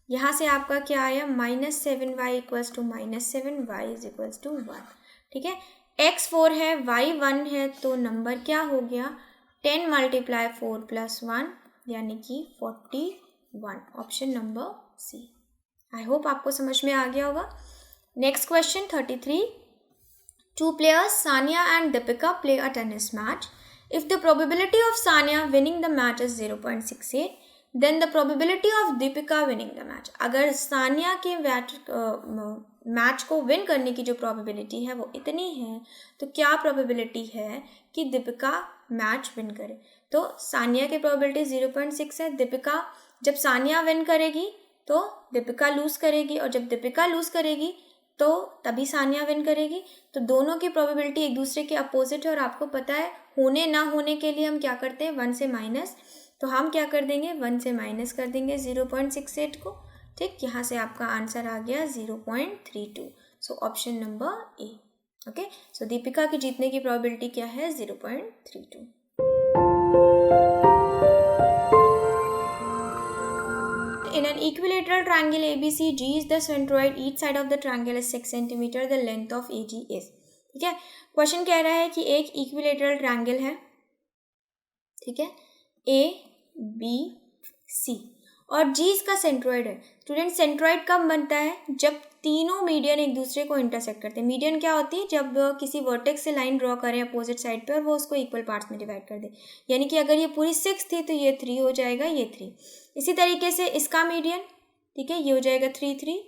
यहाँ से आपका क्या आया? -7y equals to -7, y is equals to 1, ठीक है। x 4 है, y 1 है, तो नंबर क्या हो गया? 10 मल्टीप्लाई 4 प्लस 1 यानी कि 41, option number C. I hope आपको समझ में आ गया होगा। Next question 33। Two players, Sania and Deepika, play a tennis match. If the probability of Sania winning the match is 0.68, then the probability of Deepika winning the match. अगर सानिया के match को win करने की जो प्रोबेबिलिटी है वो इतनी है, तो क्या प्रोबेबिलिटी है कि दीपिका मैच विन करे? तो सानिया की प्रोबेबिलिटी 0.6 है। दीपिका, जब सानिया विन करेगी तो दीपिका लूज़ करेगी, और जब दीपिका लूज़ करेगी तो तभी सानिया विन करेगी। तो दोनों की प्रोबेबिलिटी एक दूसरे के अपोजिट है, और आपको पता है होने ना होने के लिए हम क्या करते हैं? 1 से माइनस। तो हम क्या कर देंगे? 1 से माइनस कर देंगे 0.68 को, ठीक। यहाँ से आपका आंसर आ गया 0.32। So option number A, okay. So Deepika की जीतने की प्रोबेबिलिटी क्या है? 0.32। In an equilateral triangle ABC, G is the centroid. Each side of the triangle is 6 cm. The length of AG is, ठीक है। क्वेश्चन कह रहा है कि एक इक्विलेटरल ट्रायंगल है, ठीक है, ABC, और G इसका सेंट्रॉइड है। स्टूडेंट, सेंट्रॉइड कब बनता है? जब तीनों मीडियन एक दूसरे को इंटरसेक्ट करते हैं। मीडियन क्या होती है? जब किसी वर्टेक्स से लाइन ड्रॉ करें अपोजिट साइड पे और वो उसको इक्वल पार्ट्स में डिवाइड कर दे, यानी कि अगर ये पूरी 6 थी तो ये 3 हो जाएगा, ये 3। इसी तरीके से इसका मीडियन, ठीक है, ये हो जाएगा 3 3,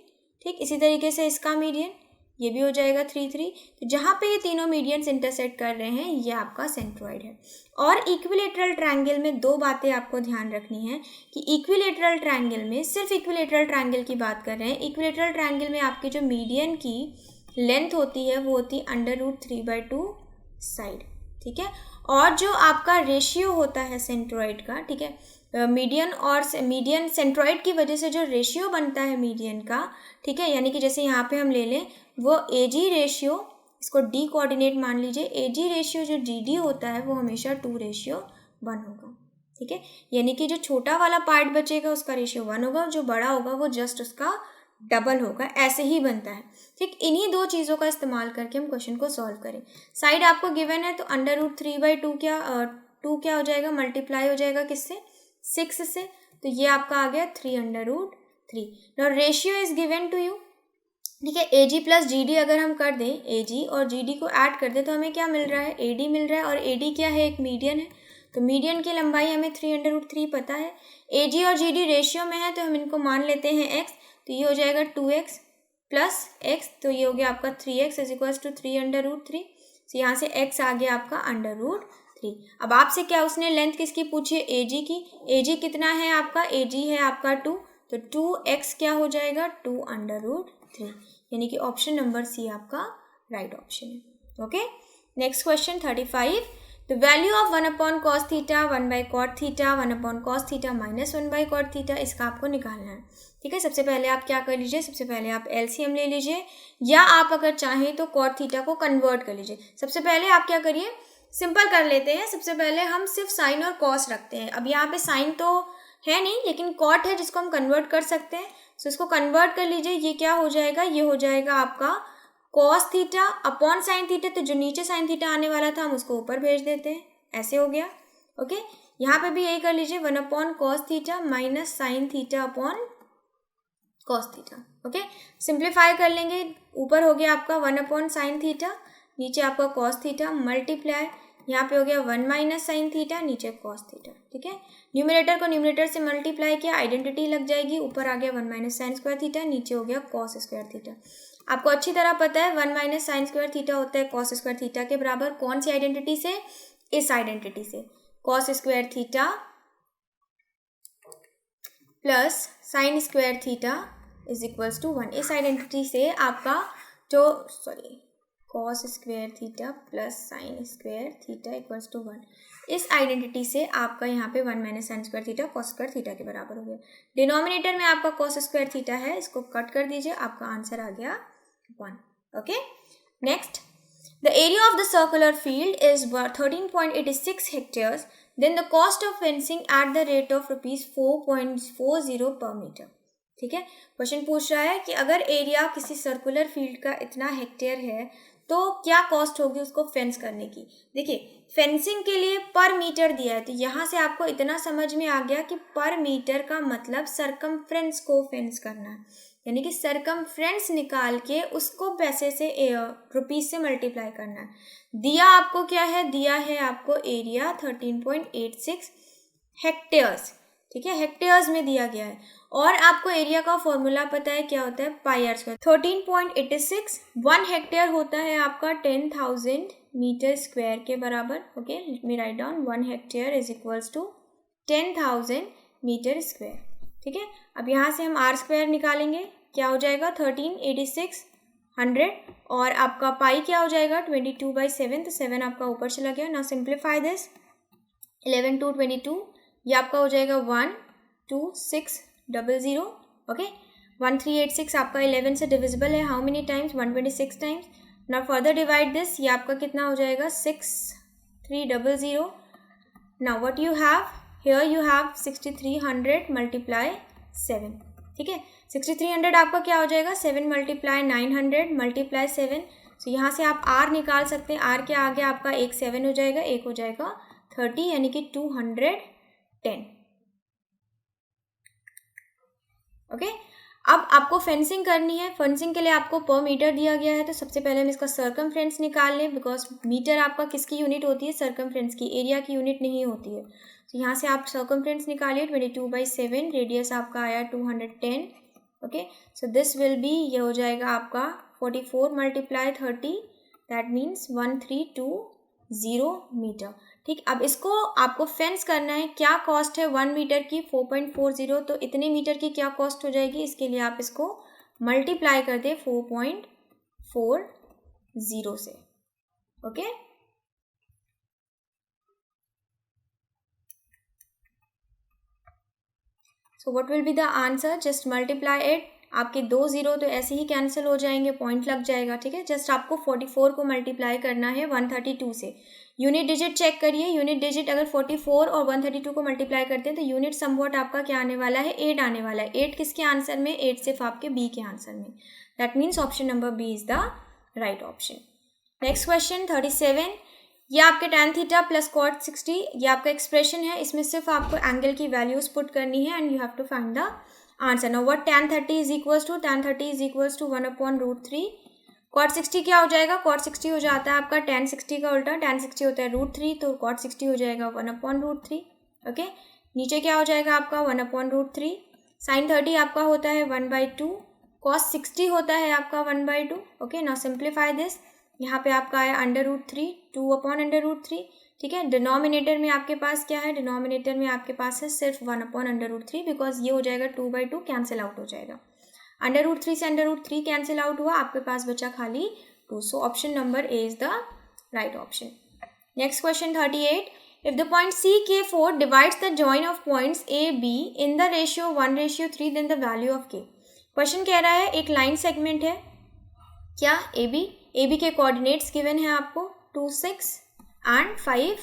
ठीक। इसी तरीके से इसका मीडियन, ये भी हो जाएगा 3 3। तो जहाँ पे ये तीनों मीडियंस इंटरसेक्ट कर रहे हैं, ये आपका सेंट्रॉइड है। और इक्विलेटरल ट्रायंगल में दो बातें आपको ध्यान रखनी है कि इक्विलेटरल ट्रायंगल में, सिर्फ इक्विलेटरल ट्रायंगल की बात कर रहे हैं, इक्विलेटरल ट्रायंगल में आपकी जो मीडियन की लेंथ होती है वो होती है √3/2 साइड, ठीक है। और जो आपका रेशियो होता है सेंट्रॉइड का, ठीक है, मीडियन और मीडियन सेंट्रॉइड की वजह से जो रेशियो बनता है मीडियन का, ठीक है, यानी कि जैसे यहाँ पे हम ले लें वो AG रेशियो, इसको D कोऑर्डिनेट मान लीजिए, AG रेशियो जो GD होता है वो हमेशा 2:1 होगा, ठीक है। यानी कि जो छोटा वाला पार्ट बचेगा उसका रेशियो 1 होगा, जो बड़ा होगा वो जस्ट उसका डबल होगा, ऐसे ही बनता है, ठीक। इन्हीं दो चीज़ों का इस्तेमाल करके हम क्वेश्चन को सॉल्व करें। साइड आपको गिवन है तो √3/2 क्या हो जाएगा? मल्टीप्लाई हो जाएगा किससे? 6 से, तो ये आपका आ गया 3√3। Now ratio is given to you, ठीक है। AG प्लस GD अगर हम कर दें, AG और GD को ऐड कर दें तो हमें क्या मिल रहा है, AD मिल रहा है। और AD क्या है, एक मीडियन है, तो मीडियन की लंबाई हमें 3√3 पता है। AG और GD रेशियो में है तो हम इनको मान लेते हैं x, तो ये हो जाएगा 2x प्लस x, तो ये हो गया आपका 3x इज इक्वल्स टू 3√3। तो यहाँ से x आ गया आपका √3। अब आपसे क्या उसने लेंथ किसकी पूछी है, AG की। AG कितना है आपका, AG है आपका 2, तो 2x क्या हो जाएगा, 2√3, यानी कि ऑप्शन नंबर सी आपका राइट ऑप्शन है। Okay, next question 35। The value of 1/cos theta, 1/cot theta, 1/cos theta minus 1/cot theta, इसका आपको निकालना है। ठीक है, सबसे पहले आप क्या कर लीजिए, सबसे पहले आप LCM ले लीजिए, या आप अगर चाहें तो cot थीटा को कन्वर्ट कर लीजिए। सबसे पहले आप क्या करिए, सिंपल कर लेते हैं। सबसे पहले हम सिर्फ साइन और कॉस रखते हैं। अब यहाँ पे साइन तो है नहीं, लेकिन कॉट है जिसको हम कन्वर्ट कर सकते हैं। सो इसको कन्वर्ट कर लीजिए। ये क्या हो जाएगा, ये हो जाएगा आपका cos theta upon sine theta, तो जो नीचे साइन थीटा आने वाला था हम उसको ऊपर भेज देते हैं, ऐसे हो गया। ओके, यहाँ पे भी यही कर लीजिए, 1/cos theta minus sine theta upon cos theta. Okay, simplify कर लेंगे, ऊपर हो गया आपका 1/sin थीटा, नीचे आपका कॉस थीटा, मल्टीप्लाई यहाँ पे हो गया 1 माइनस साइन थीटा, नीचे कॉस थीटा। ठीक है, न्यूमरेटर को न्यूमरेटर से मल्टीप्लाई किया, आइडेंटिटी लग जाएगी, ऊपर आ गया 1 माइनस साइन स्क्वायर थीटा, नीचे हो गया कॉस स्क्वायर थीटा। आपको अच्छी तरह पता है 1 माइनस साइन स्क्वायर थीटा होता है कॉस स्क्वायर थीटा के बराबर। कौन सी आइडेंटिटी से, इस आइडेंटिटी से, cos square theta plus sine square theta is equals to 1। इस आइडेंटिटी से आपका जो cos square theta plus sine square theta equals to 1, इस आइडेंटिटी से आपका यहाँ पे 1 minus sine square theta cos square theta के बराबर हो गया। डिनोमिनेटर में आपका कॉस स्क्वायर थीटा है, इसको कट कर दीजिए, आपका आंसर आ गया 1। Okay, next, the area of the circular field is 13.86 hectares, then the cost of fencing at the rate of ₹4.40 per metre. ठीक है, क्वेश्चन पूछ रहा है कि अगर एरिया किसी सर्कुलर फील्ड का इतना हेक्टेयर है तो क्या कॉस्ट होगी उसको फेंस करने की। देखिए, फेंसिंग के लिए पर मीटर दिया है, तो यहाँ से आपको इतना समझ में आ गया कि पर मीटर का मतलब सरकमफ्रेंस को फेंस करना है, यानी कि सरकमफ्रेंस निकाल के उसको पैसे से रुपीस से मल्टीप्लाई करना है। दिया आपको क्या है, दिया है आपको एरिया 13.86 हेक्टेयर्स। ठीक है, हेक्टेयर्स में दिया गया है, और आपको एरिया का फॉर्मूला पता है क्या होता है, पाई आर स्क्वायर। 13.86 1 हेक्टेयर होता है आपका 10,000 मीटर स्क्वायर के बराबर। Okay, let me write down, 1 hectare is equals to 10,000 metre square. ठीक है, अब यहाँ से हम आर स्क्वायर निकालेंगे, क्या हो जाएगा 138600, और आपका पाई क्या हो जाएगा 22/7, तो 7 आपका ऊपर चला गया। नाउ सिंप्लीफाई दिस, 11 2 22, ये आपका हो जाएगा 12600। ओके, 1386 आपका 11 से डिविजिबल है, how many times, 126 times. Now further divide this, ये आपका कितना हो जाएगा 6300। Now what you have here, you have 6300 multiply 7। ठीक है, 6300 आपका क्या हो जाएगा, 7 मल्टीप्लाई 900 मल्टीप्लाई 7। तो यहाँ से आप आर निकाल सकते हैं, आर के आगे आपका एक 7 हो जाएगा, एक हो जाएगा 30, यानी कि 210। ओके, अब आपको फेंसिंग करनी है। फेंसिंग के लिए आपको पर मीटर दिया गया है, तो सबसे पहले हम इसका सर्कमफ्रेंस निकाल लें, बिकॉज मीटर आपका किसकी यूनिट होती है, सर्कमफ्रेंस की, एरिया की यूनिट नहीं होती है। तो यहाँ से आप सर्कमफ्रेंस निकालिए, 22/7, रेडियस आपका आया 210। Okay, so this will be, ये हो जाएगा आपका 44 मल्टीप्लाई 30, दैट मीन्स 1320 मीटर। ठीक, अब इसको आपको फेंस करना है। क्या कॉस्ट है 1 मीटर की, 4.40, तो इतने मीटर की क्या कॉस्ट हो जाएगी, इसके लिए आप इसको मल्टीप्लाई कर दे 4.40 से। Okay, so what will be the answer, just multiply it. आपके 2 0 तो ऐसे ही कैंसिल हो जाएंगे, पॉइंट लग जाएगा। ठीक है, जस्ट आपको 44 को मल्टीप्लाई करना है 132 से। यूनिट डिजिट चेक करिए, यूनिट डिजिट अगर 44 और 132 को मल्टीप्लाई करते हैं तो यूनिट समवॉट आपका क्या आने वाला है, 8 आने वाला है। 8 किसके आंसर में, 8 सिर्फ आपके बी के आंसर में। That means option number B is the right option. Next question 37, ये आपके tan थीटा प्लस cot 60, ये आपका एक्सप्रेशन है, इसमें सिर्फ आपको एंगल की वैल्यूज पुट करनी है and you have to find the answer. Now what tan 30 is equals to, tan 30 is equals to 1/√3। cot 60 क्या हो जाएगा, cot 60 हो जाता है आपका tan 60 का उल्टा, tan 60 होता है √3, तो cot 60 हो जाएगा 1/√3। ओके, नीचे क्या हो जाएगा आपका 1/√3। sin 30 आपका होता है 1/2, cos 60 होता है आपका 1/2। ओके, नाउ सिंप्लीफाई दिस, यहाँ पे आपका है √3, 2/√3। ठीक है, डिनोमिनेटर में आपके पास क्या है, डिनोमिनेटर में आपके पास है सिर्फ 1/√3, बिकॉज ये हो जाएगा 2/2 कैंसिल आउट हो जाएगा। √3 से √3 कैंसिल आउट हुआ, आपके पास बचा खाली 2। So option number A is the right option. Next question 38, if the point CK4 divides the join of points AB in the ratio 1:3, then the value of K। Question कह रहा है एक line segment है क्या AB के coordinates given है आपको 2, 6 and 5,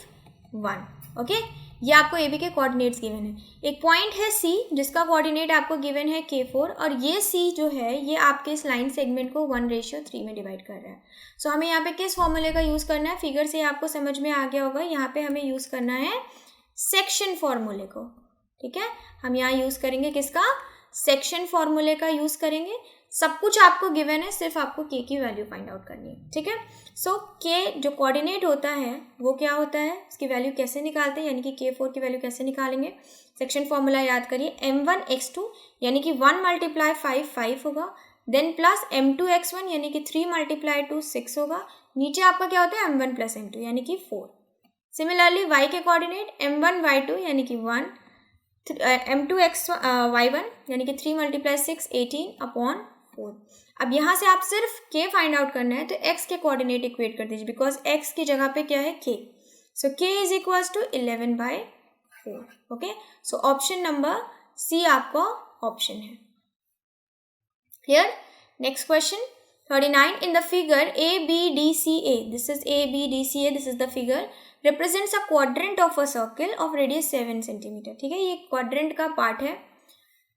1। Okay, ये आपको AB के कोऑर्डिनेट्स गिवन है। एक पॉइंट है C जिसका कोऑर्डिनेट आपको गिवन है K4, और ये C जो है ये आपके इस लाइन सेगमेंट को 1:3 में डिवाइड कर रहा है। सो हमें यहाँ पे किस फॉर्मूले का यूज़ करना है, फिगर से आपको समझ में आ गया होगा, यहाँ पे हमें यूज़ करना है सेक्शन फॉर्मूले को। ठीक है, हम यहाँ यूज़ करेंगे किसका, सेक्शन फॉर्मूले का यूज़ करेंगे। सब कुछ आपको गिवन है, सिर्फ आपको K की वैल्यू फाइंड आउट करनी है। ठीक है, सो K जो कोऑर्डिनेट होता है वो क्या होता है, उसकी वैल्यू कैसे निकालते हैं, यानी कि K4 की वैल्यू कैसे निकालेंगे। सेक्शन फॉर्मूला याद करिए, m1x2 यानी कि 1 × 5 5 होगा, देन प्लस m2x1 यानी कि 3 × 2 6 होगा, नीचे आपका क्या होता है m1 + m2 यानी कि 4। सिमिलरली y के कोऑर्डिनेट m1y2 यानी कि 1, m2y1 यानी कि 3 × 6 18/4। अब यहाँ से आप सिर्फ K फाइंड आउट करना है, तो x के कोऑर्डिनेट इक्वेट कर दीजिए, बिकॉज x की जगह पे क्या है K। So K is equals to 11/4। Okay, so option number C आपका ऑप्शन है। Clear. Next question 39, in the figure ABDCA, this is ABDCA, this is the figure, represents a quadrant of a circle of radius 7 centimetre. ठीक है, ये quadrant का part है,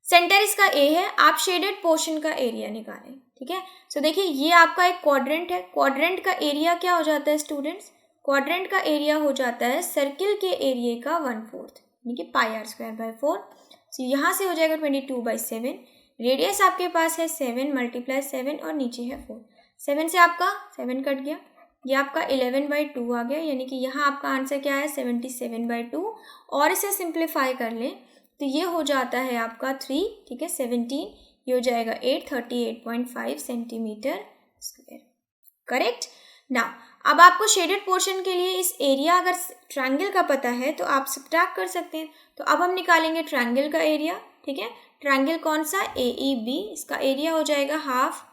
centre इसका A है, आप शेडेड पोर्शन का एरिया निकालें। ठीक है, सो देखिए ये आपका एक क्वाड्रेंट है, क्वाड्रेंट का एरिया क्या हो जाता है स्टूडेंट्स, क्वाड्रेंट का एरिया हो जाता है सर्किल के एरिया का 1/4 यानी कि πr²/4। सो यहाँ से हो जाएगा 22/7, रेडियस आपके पास है 7 × 7 और नीचे है 4, 7 से आपका 7 कट गया, ये आपका 11/2 आ गया, यानी कि यहाँ आपका आंसर क्या है 77/2। और इसे सिंप्लीफाई कर लें तो ये हो जाता है आपका 3, ठीक है 17, ये हो जाएगा 8, 38.5 सेंटीमीटर स्क्वायर। करेक्ट। नाउ अब आपको शेडेड पोर्शन के लिए इस एरिया अगर ट्रायंगल का पता है तो आप सब्ट्रैक्ट कर सकते हैं। तो अब हम निकालेंगे ट्रायंगल का एरिया। ठीक है, ट्रायंगल कौन सा, AEB, इसका एरिया हो जाएगा हाफ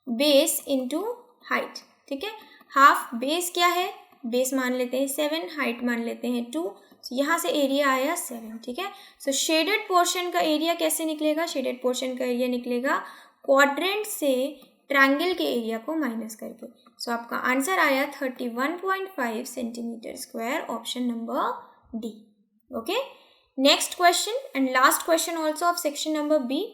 बेस इंटू हाइट। ठीक है, हाफ बेस क्या है, बेस मान लेते हैं 7, हाइट मान लेते हैं 2, तो यहाँ से एरिया आया 7। ठीक है, सो शेडेड पोर्शन का एरिया कैसे निकलेगा, शेडेड पोर्शन का एरिया निकलेगा क्वाड्रेंट से ट्रायंगल के एरिया को माइनस करके। सो आपका आंसर आया 31.5 centimetre square, option number D. Okay, next question and last question also of section number B,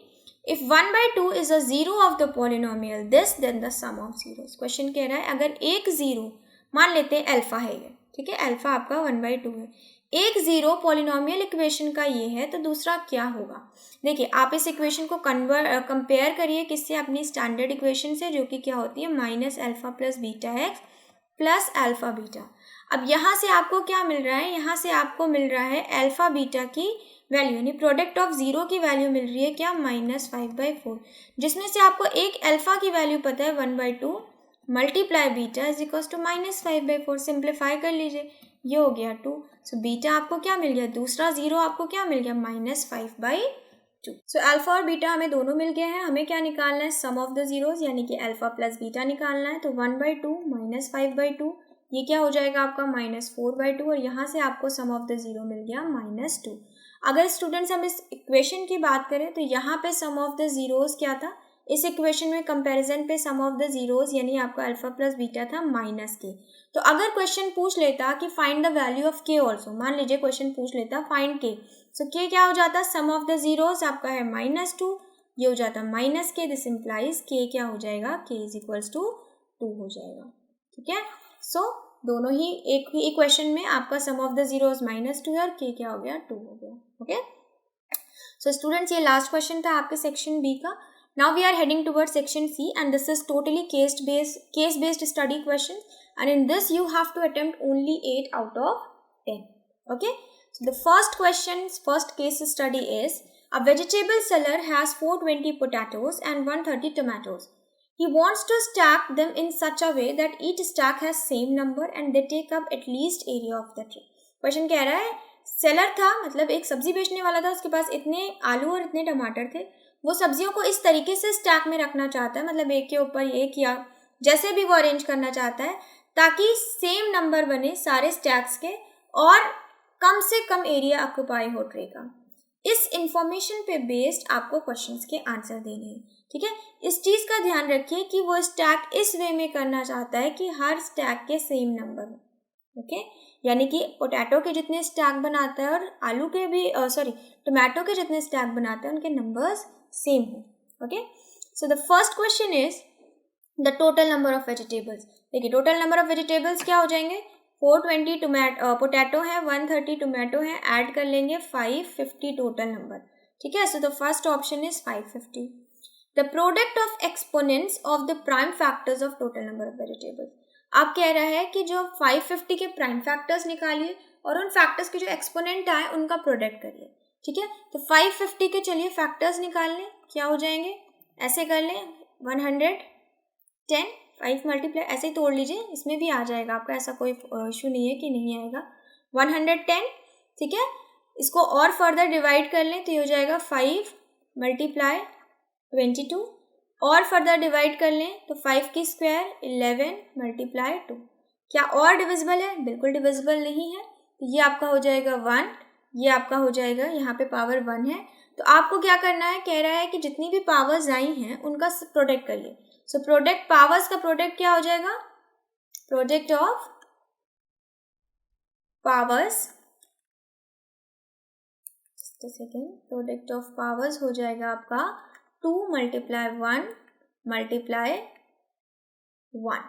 if 1/2 is a zero of the polynomial this then the sum of zeros। Question कह रहा है अगर एक zero मान लेते हैं alpha है ये, ठीक है अल्फा आपका 1/2 है, एक जीरो पॉलिनोमियल इक्वेशन का ये है तो दूसरा क्या होगा। देखिए आप इस इक्वेशन को कंपेयर करिए किससे, अपनी स्टैंडर्ड इक्वेशन से, जो कि क्या होती है -α + βx + α β। अब यहाँ से आपको क्या मिल रहा है, यहाँ से आपको मिल रहा है अल्फा बीटा की वैल्यू, यानी प्रोडक्ट ऑफ जीरो की वैल्यू मिल रही है क्या, -5/4, जिसमें से आपको एक अल्फा की वैल्यू पता है 1/2 multiply beta is equals to -5/4। Simplify कर लीजिए, ये हो गया 2। सो बीटा आपको क्या मिल गया, दूसरा जीरो आपको क्या मिल गया -5/2। सो अल्फा और बीटा हमें दोनों मिल गए हैं, हमें क्या निकालना है, सम ऑफ द जीरोज यानी कि अल्फा प्लस बीटा निकालना है। तो 1/2 -5/2 ये क्या हो जाएगा आपका -4/2, और यहाँ से आपको सम ऑफ द जीरो मिल गया -2। अगर स्टूडेंट्स हम इस इक्वेशन की बात करें तो यहाँ पे सम ऑफ द जीरोज क्या था, इस इक्वेशन में कंपैरिजन पे सम ऑफ द जीरोज यानी आपका अल्फा प्लस बीटा था -k। तो अगर क्वेश्चन पूछ लेता कि find the value of k also, मान लीजिए क्वेश्चन पूछ लेता फाइंड k, सो k क्या हो जाता, सम ऑफ द जीरोज आपका है -2, ये हो जाता -k, दिस इम्प्लाइज k क्या हो जाएगा, k इज इक्वल्स टू 2 हो जाएगा। ठीक है, सो दोनों ही एक ही इक्वेशन में आपका सम ऑफ द जीरोज -2 है और k क्या हो गया, 2 हो गया। ओके, सो स्टूडेंट्स ये लास्ट क्वेश्चन था आपके सेक्शन बी का. Now we are heading towards section C, and this is totally case-based study questions, and in this you have to attempt only 8 out of 10. Okay, so the first case study is a vegetable seller has 420 potatoes and 130 tomatoes. He wants to stack them in such a way that each stack has same number and they take up at least area of the tray. Question कह रहा है seller था, मतलब एक सब्जी बेचने वाला था, उसके पास इतने आलू और इतने टमाटर थे. वो सब्जियों को इस तरीके से स्टैक में रखना चाहता है, मतलब एक के ऊपर एक या जैसे भी वो अरेंज करना चाहता है, ताकि सेम नंबर बने सारे स्टैक्स के और कम से कम एरिया ऑक्यूपाई हो ट्रे का. इस इंफॉर्मेशन पे बेस्ड आपको क्वेश्चंस के आंसर देने हैं. ठीक है, इस चीज़ का ध्यान रखिए कि वो स्टैक इस वे में करना चाहता है कि हर स्टैक के सेम नंबर हो. ओके, यानी कि पोटैटो के जितने स्टैक बनाता है और आलू के भी टोमेटो के जितने स्टैक बनाता है उनके नंबर्स सेम हो. Okay, so the first question is the total number of vegetables. देखिए टोटल नंबर ऑफ वेजिटेबल्स क्या हो जाएंगे, 420 पोटैटो है, 130 टोमेटो है, ऐड कर लेंगे 550 टोटल नंबर. ठीक है, so the first option is 550. The product of exponents of the prime factors of total number of vegetables. आप कह रहा है कि जो 550 के प्राइम फैक्टर्स निकालिए और उन फैक्टर्स के जो एक्सपोनेंट आए उनका प्रोडक्ट करिए. ठीक है, तो 550 के चलिए फैक्टर्स निकाल लें, क्या हो जाएंगे, ऐसे कर लें 110, 5 मल्टीप्लाई ऐसे ही तोड़ लीजिए, इसमें भी आ जाएगा आपका, ऐसा कोई इशू नहीं है कि नहीं आएगा. 110. ठीक है, इसको और फर्दर डिवाइड कर लें तो ये हो जाएगा 5 मल्टीप्लाई 22, और फर्दर डिवाइड कर लें तो 5 की स्क्वायर 11 मल्टीप्लाई 2. क्या और डिविजिबल है, बिल्कुल डिविजिबल नहीं है. तो ये आपका हो जाएगा 1, ये आपका हो जाएगा, यहाँ पे पावर 1 है. तो आपको क्या करना है, कह रहा है कि जितनी भी पावर्स आई हैं उनका प्रोडक्ट करिए. सो प्रोडक्ट पावर्स का प्रोडक्ट क्या हो जाएगा, product of powers, just a second, product of powers हो जाएगा आपका 2 मल्टीप्लाई 1 मल्टीप्लाई 1,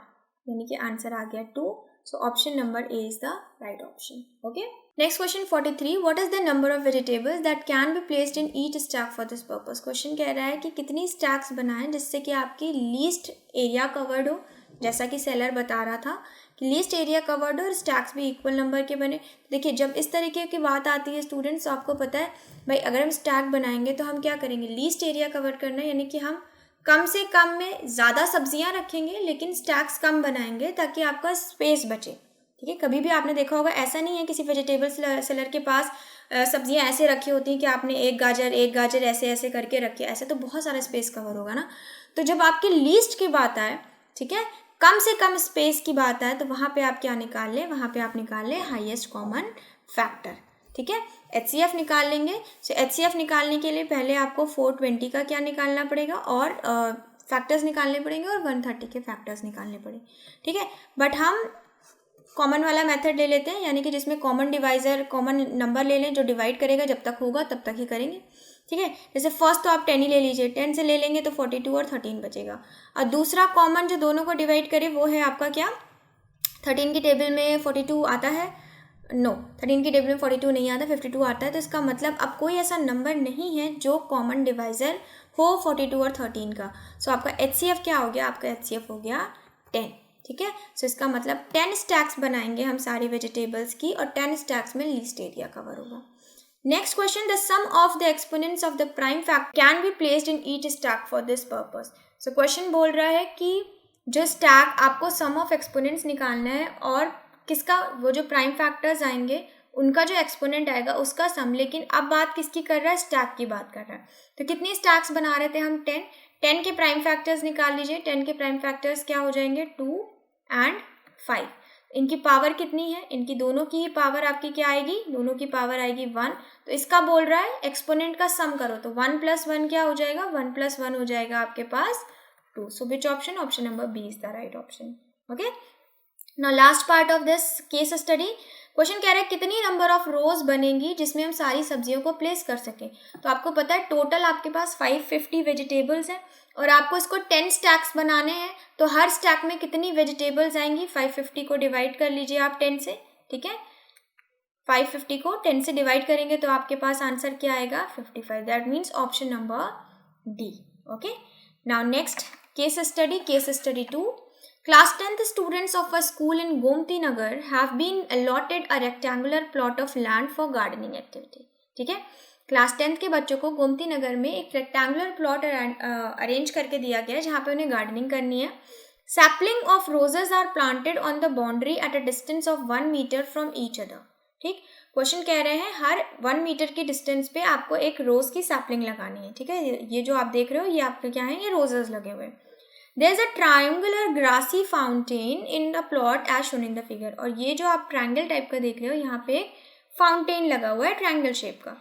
यानी कि आंसर आ गया 2. So option number A is the right option. Okay. Next question 43. What is the number of vegetables that can be placed in each stack for this purpose? Question कह रहा है कि कितनी stacks बनाएं जिससे कि आपकी least area covered हो, जैसा कि सेलर बता रहा था कि लीस्ट एरिया कवर्ड हो और स्टैक्स भी इक्वल नंबर के बने. देखिए जब इस तरीके की बात आती है स्टूडेंट्स, आपको पता है भाई अगर हम स्टैक बनाएंगे तो हम क्या करेंगे, लीस्ट एरिया कवर करना है, यानी कि हम कम से कम में ज़्यादा सब्जियां रखेंगे लेकिन स्टैक्स कम बनाएंगे ताकि आपका स्पेस बचे. ठीक है, कभी भी आपने देखा होगा, ऐसा नहीं है किसी वेजिटेबल सेलर के पास सब्जियां ऐसे रखी होती हैं कि आपने एक गाजर ऐसे ऐसे करके रखी, ऐसे तो बहुत सारा स्पेस कवर होगा ना. तो जब आपकी लीस्ट की बात आए, ठीक है, कम से कम स्पेस की बात आए, तो वहाँ पे आप क्या निकाल लें, वहाँ पे आप निकाल लें हाईएस्ट कॉमन फैक्टर. ठीक है, HCF निकाल लेंगे. सो HCF निकालने के लिए पहले आपको 420 का क्या निकालना पड़ेगा और फैक्टर्स निकालने पड़ेंगे और 130 के फैक्टर्स निकालने पड़ेंगे. ठीक है, बट हम कॉमन वाला मेथड ले लेते हैं, यानी कि जिसमें कॉमन डिवाइजर, कॉमन नंबर ले लें जो डिवाइड करेगा, जब तक होगा तब तक ही करेंगे. ठीक है, जैसे फर्स्ट तो आप 10 ही ले लीजिए, 10 से ले लेंगे तो 42 और 13 बचेगा. और दूसरा कॉमन जो दोनों को डिवाइड करे वो है आपका क्या, 13 की टेबल में 42 आता है, नो 13 की टेबल में 42 नहीं आता, 52 आता है. तो इसका मतलब अब कोई ऐसा नंबर नहीं है जो कॉमन डिवाइजर हो 42 और 13 का. सो आपका HCF क्या हो गया, आपका HCF हो गया 10. ठीक है, सो इसका मतलब 10 स्टैक्स बनाएंगे हम सारी वेजिटेबल्स की और 10 स्टैक्स में लीस्ट एरिया कवर होगा. Next question, the sum of the exponents of the prime factor can be placed in each stack for this purpose. So question बोल रहा है कि जो स्टैक आपको सम ऑफ एक्सपोनेंट्स निकालना है और किसका, वो जो प्राइम फैक्टर्स आएंगे उनका जो एक्सपोनेंट आएगा उसका सम. लेकिन अब बात किसकी कर रहा है, स्टैक की बात कर रहा है. तो कितनी स्टैक्स बना रहे थे हम, 10 के प्राइम फैक्टर्स निकाल लीजिए. 10 के प्राइम फैक्टर्स क्या हो जाएंगे, 2 and 5. इनकी पावर कितनी है, इनकी दोनों की पावर आपकी क्या आएगी, दोनों की पावर आएगी 1. तो इसका बोल रहा है एक्सपोनेंट का सम करो, तो 1 + 1 क्या हो जाएगा, 1 + 1 हो जाएगा आपके पास 2. So which option, option number B is the right option. Okay, now last part of this case study. Question कह रहा है कितनी नंबर ऑफ रोज बनेंगी जिसमें हम सारी सब्जियों को प्लेस कर सकें. तो आपको पता है टोटल आपके पास 550 वेजिटेबल्स हैं और आपको इसको 10 स्टैक्स बनाने हैं. तो हर स्टैक में कितनी वेजिटेबल्स आएंगी, 550 को डिवाइड कर लीजिए आप 10 से. ठीक है, 550 को 10 से डिवाइड करेंगे तो आपके पास आंसर क्या आएगा 55. That means option number D. Okay, now next case study 2. Class 10th students of a school in Gomti Nagar have been allotted a rectangular plot of land for gardening activity. ठीक है, class 10th के बच्चों को गोमती नगर में एक rectangular plot arrange करके दिया गया है जहाँ पे उन्हें गार्डनिंग करनी है. Sapling of roses are planted on the boundary at a distance of 1 metre from each other. ठीक, क्वेश्चन कह रहे हैं हर 1 मीटर की डिस्टेंस पे आपको एक रोज की सैपलिंग लगानी है. ठीक है, ये जो आप देख रहे हो ये आपके क्या है, ये रोजेज लगे हुए हैं. There is a triangular grassy fountain in the plot as shown in the figure. और ये जो आप ट्रायंगल टाइप का देख रहे हो यहाँ पे एक फाउंटेन लगा हुआ है ट्रायंगल शेप का.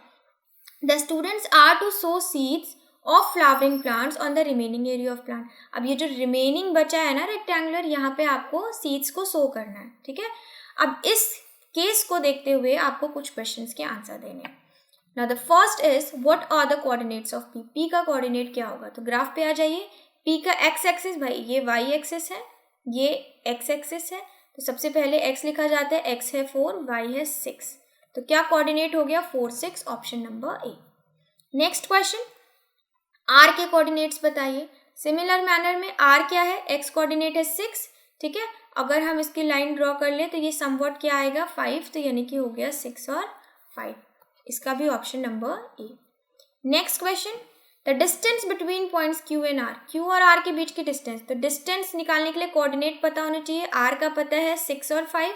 The students are to sow seeds of flowering plants on the remaining area of plant. अब ये जो रिमेनिंग बचा है ना रेक्टेंगुलर, यहाँ पे आपको सीड्स को सो करना है. ठीक है, अब इस केस को देखते हुए आपको कुछ क्वेश्चंस के आंसर देने हैं. Now the first is what are the coordinates of P? P का कोऑर्डिनेट क्या होगा? तो ग्राफ पे आ जाइए. P का x एक्सिस, भाई ये y एक्सिस है, ये x एक्सिस है, तो सबसे पहले x लिखा जाता है. x है 4, y है 6, तो क्या कोऑर्डिनेट हो गया 4 6, ऑप्शन नंबर ए. नेक्स्ट क्वेश्चन, r के कोऑर्डिनेट्स बताइए. सिमिलर मैनर में r क्या है, x कोऑर्डिनेट है 6. ठीक है, अगर हम इसकी लाइन ड्रॉ कर ले तो ये समवट क्या आएगा 5, तो यानी कि हो गया 6 और 5, इसका भी option number A. Next question, the distance between points Q and R. Q और R के बीच की डिस्टेंस, तो डिस्टेंस निकालने के लिए कोऑर्डिनेट पता होने चाहिए. R का पता है 6 और 5,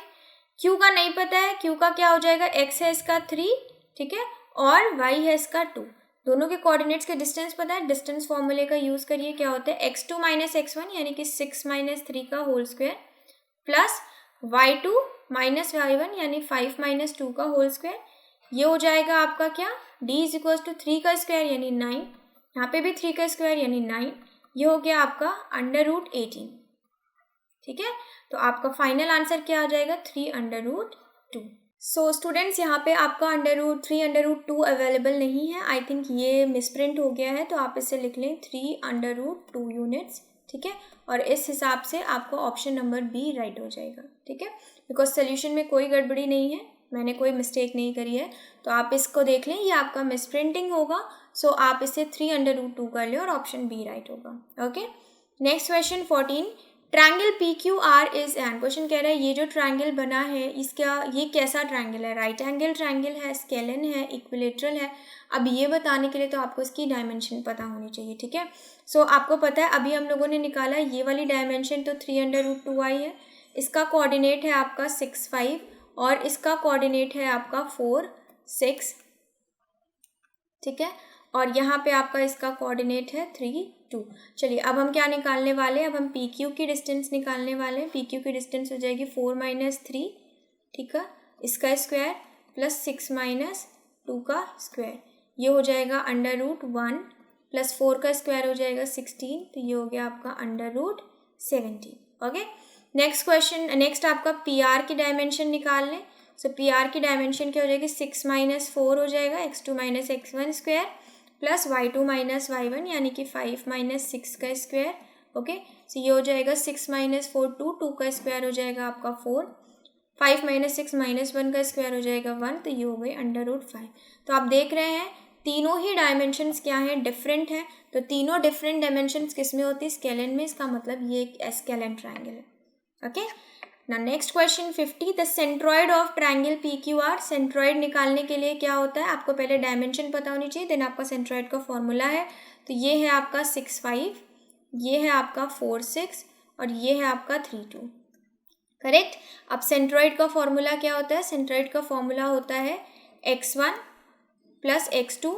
Q का नहीं पता है. Q का क्या हो जाएगा, x है इसका 3, ठीक है, और y है इसका 2. दोनों के कोऑर्डिनेट्स के डिस्टेंस पता है. डिस्टेंस फॉर्मूले का यूज करिए, क्या होता है x2 माइनस x1 यानी कि 6 माइनस 3 का whole square plus y2 minus y1 यानी 5 माइनस 2 का होल स्क्वायर. ये हो जाएगा आपका क्या, d इज इक्वल टू 3 का स्क्वायर यानी 9, यहाँ पे भी 3 का स्क्वायर यानी 9. ये हो गया आपका √18. ठीक है, तो आपका फाइनल आंसर क्या आ जाएगा 3√2. सो स्टूडेंट्स यहाँ पे आपका √3√2 अवेलेबल नहीं है. आई थिंक ये मिसप्रिंट हो गया है, तो आप इसे लिख लें 3√2 यूनिट्स. ठीक है, और इस हिसाब से आपको ऑप्शन नंबर बी राइट हो जाएगा. ठीक है, बिकॉज सोल्यूशन में कोई गड़बड़ी नहीं है, मैंने कोई मिस्टेक नहीं करी है, तो आप इसको देख लें, ये आपका मिसप्रिंटिंग होगा. सो आप इसे 3√2 कर लें और ऑप्शन बी राइट होगा. Okay, next question 14. Triangle PQR is an. Question कह रहा है ये जो ट्रायंगल बना है इसका ये कैसा ट्रायंगल है, राइट एंगल ट्रायंगल है, स्केलन है, इक्विलेटरल है. अब ये बताने के लिए तो आपको इसकी डायमेंशन पता होनी चाहिए. ठीक है, सो आपको पता है अभी हम लोगों ने निकाला ये वाली डायमेंशन तो 3√2 आई है. इसका कोऑर्डिनेट है आपका 6 5 और इसका कोऑर्डिनेट है आपका 4 6. ठीक है, और यहाँ पे आपका इसका कोऑर्डिनेट है 3 2. चलिए अब हम क्या निकालने वाले हैं, अब हम PQ की डिस्टेंस निकालने वाले हैं. PQ की डिस्टेंस हो जाएगी 4 माइनस 3, ठीक है, इसका स्क्वायर प्लस 6 माइनस 2 का स्क्वायर. ये हो जाएगा √1 प्लस 4 का स्क्वायर हो जाएगा 16, तो ये हो गया आपका √17. ओके, नेक्स्ट क्वेश्चन, नेक्स्ट आपका PR की डायमेंशन निकाल लें. सो PR की डायमेंशन क्या हो जाएगी 6 माइनस 4 हो जाएगा x2 minus x1 square plus y2 minus y1 यानी कि 5 माइनस 6 का स्क्वायर. ओके, सो ये हो जाएगा 6 माइनस 4 2 का स्क्वायर हो जाएगा आपका 4, 5 माइनस 6 माइनस 1 का स्क्वायर हो जाएगा 1, तो ये हो गई √5. तो आप देख रहे हैं तीनों ही डायमेंशंस क्या हैं, डिफरेंट हैं. तो तीनों डिफरेंट डायमेंशंस किस में होती है, स्केलन में. इसका मतलब ये एक स्केलन ट्रायंगल है. ओके, ना next question 50. The centroid of triangle PQR. Centroid निकालने के लिए क्या होता है, आपको पहले डायमेंशन पता होनी चाहिए, देन आपका सेंट्रॉइड का फॉर्मूला है. तो ये है आपका 6 5, ये है आपका 4 6 और ये है आपका 3 2. करेक्ट. अब सेंट्रॉइड का फॉर्मूला क्या होता है, सेंट्रॉइड का फॉर्मूला होता है x1 plus x2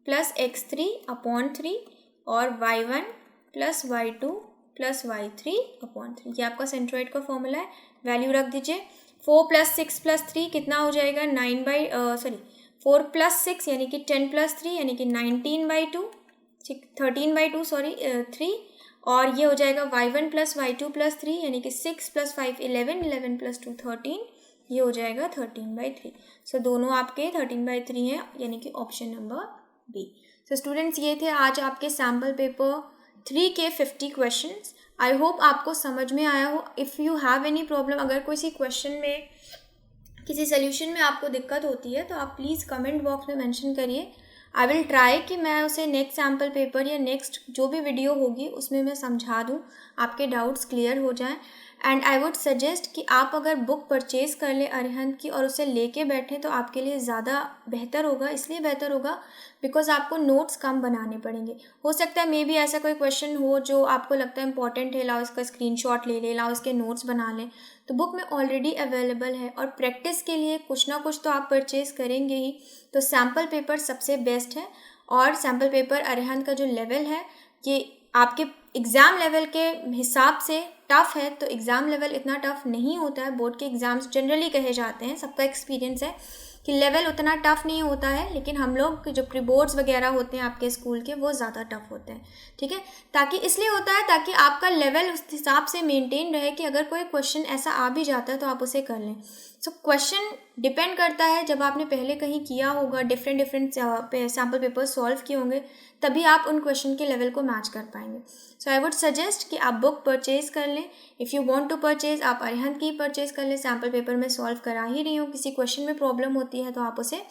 plus x3 upon 3 और y1 plus y2 plus y3 upon 3. ये आपका सेंट्रॉइड का फॉर्मूला है. वैल्यू रख दीजिए. 4 प्लस 6 प्लस 3 कितना हो जाएगा 4 प्लस 6 यानी कि 10 प्लस 3 यानी कि 19/2, 13/2 3. और ये हो जाएगा y1 प्लस y2 प्लस 3 यानी कि 6 प्लस 5 11, 11 प्लस 2 13, ये हो जाएगा 13/3. सो दोनों आपके 13/3 हैं यानी कि option number B. So students ये थे आज आपके सैम्पल पेपर 3 के 50 क्वेश्चंस. आई होप आपको समझ में आया हो. If you have any problem, अगर कोई सी क्वेश्चन में किसी सोल्यूशन में आपको दिक्कत होती है तो आप प्लीज़ कमेंट बॉक्स में मेंशन करिए। आई विल ट्राई कि मैं उसे नेक्स्ट सैम्पल पेपर या नेक्स्ट जो भी वीडियो होगी उसमें मैं समझा दूँ, आपके डाउट्स क्लियर हो जाएं। एंड आई वुड सजेस्ट कि आप अगर बुक परचेज़ कर लें अरिहंत की और उसे लेके बैठें तो आपके लिए ज़्यादा बेहतर होगा। इसलिए बेहतर होगा बिकॉज आपको नोट्स कम बनाने पड़ेंगे। हो सकता है मे बी ऐसा कोई क्वेश्चन हो जो आपको लगता है इंपॉर्टेंट है, लाओ इसका स्क्रीनशॉट ले लें, लाओ इसके नोट्स बना लें, तो बुक में ऑलरेडी अवेलेबल है। और प्रैक्टिस के लिए कुछ ना कुछ तो आप परचेज़ करेंगे ही, तो सैम्पल पेपर सबसे बेस्ट है। और सैम्पल पेपर अरिहंत का जो लेवल है ये आपके एग्ज़ाम लेवल के हिसाब से टफ़ है, तो एग्ज़ाम लेवल इतना टफ़ नहीं होता है। बोर्ड के एग्ज़ाम्स जनरली कहे जाते हैं, सबका एक्सपीरियंस है कि लेवल उतना टफ़ नहीं होता है, लेकिन हम लोग जो प्री बोर्ड्स वगैरह होते हैं आपके स्कूल के वो ज़्यादा टफ़ होते हैं, ठीक है। ताकि इसलिए होता है ताकि आपका लेवल उस हिसाब से मेंटेन रहे कि अगर कोई क्वेश्चन ऐसा आ भी जाता है तो आप उसे कर लें। सो क्वेश्चन डिपेंड करता है, जब आपने पहले कहीं किया होगा, डिफरेंट सैम्पल पेपर सॉल्व किए होंगे, तभी आप उन क्वेश्चन के लेवल को मैच कर पाएंगे। सो आई वुड सजेस्ट कि आप बुक परचेज़ कर लें। If you want to purchase, आप अरिहंत की परचेज़ कर लें। सैम्पल पेपर में सॉल्व करा ही रही हूँ, किसी क्वेश्चन में प्रॉब्लम होती है तो आप उसे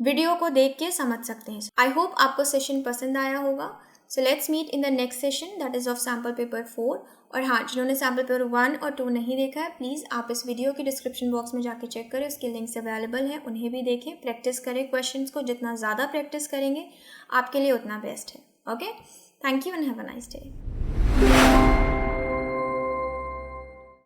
वीडियो को देख के समझ सकते हैं। आई होप आपको सेशन पसंद आया होगा। So let's meet in the next session that is of sample paper 4। और हाँ, जिन्होंने सैम्पल पेपर 1 और 2 नहीं देखा है, प्लीज़ आप इस वीडियो की डिस्क्रिप्शन बॉक्स में जाके चेक करें, उसके लिंक्स अवेलेबल हैं, उन्हें भी देखें। प्रैक्टिस करें क्वेश्चंस को, जितना ज़्यादा प्रैक्टिस करेंगे आपके लिए उतना बेस्ट है। Okay, thank you and have a nice day.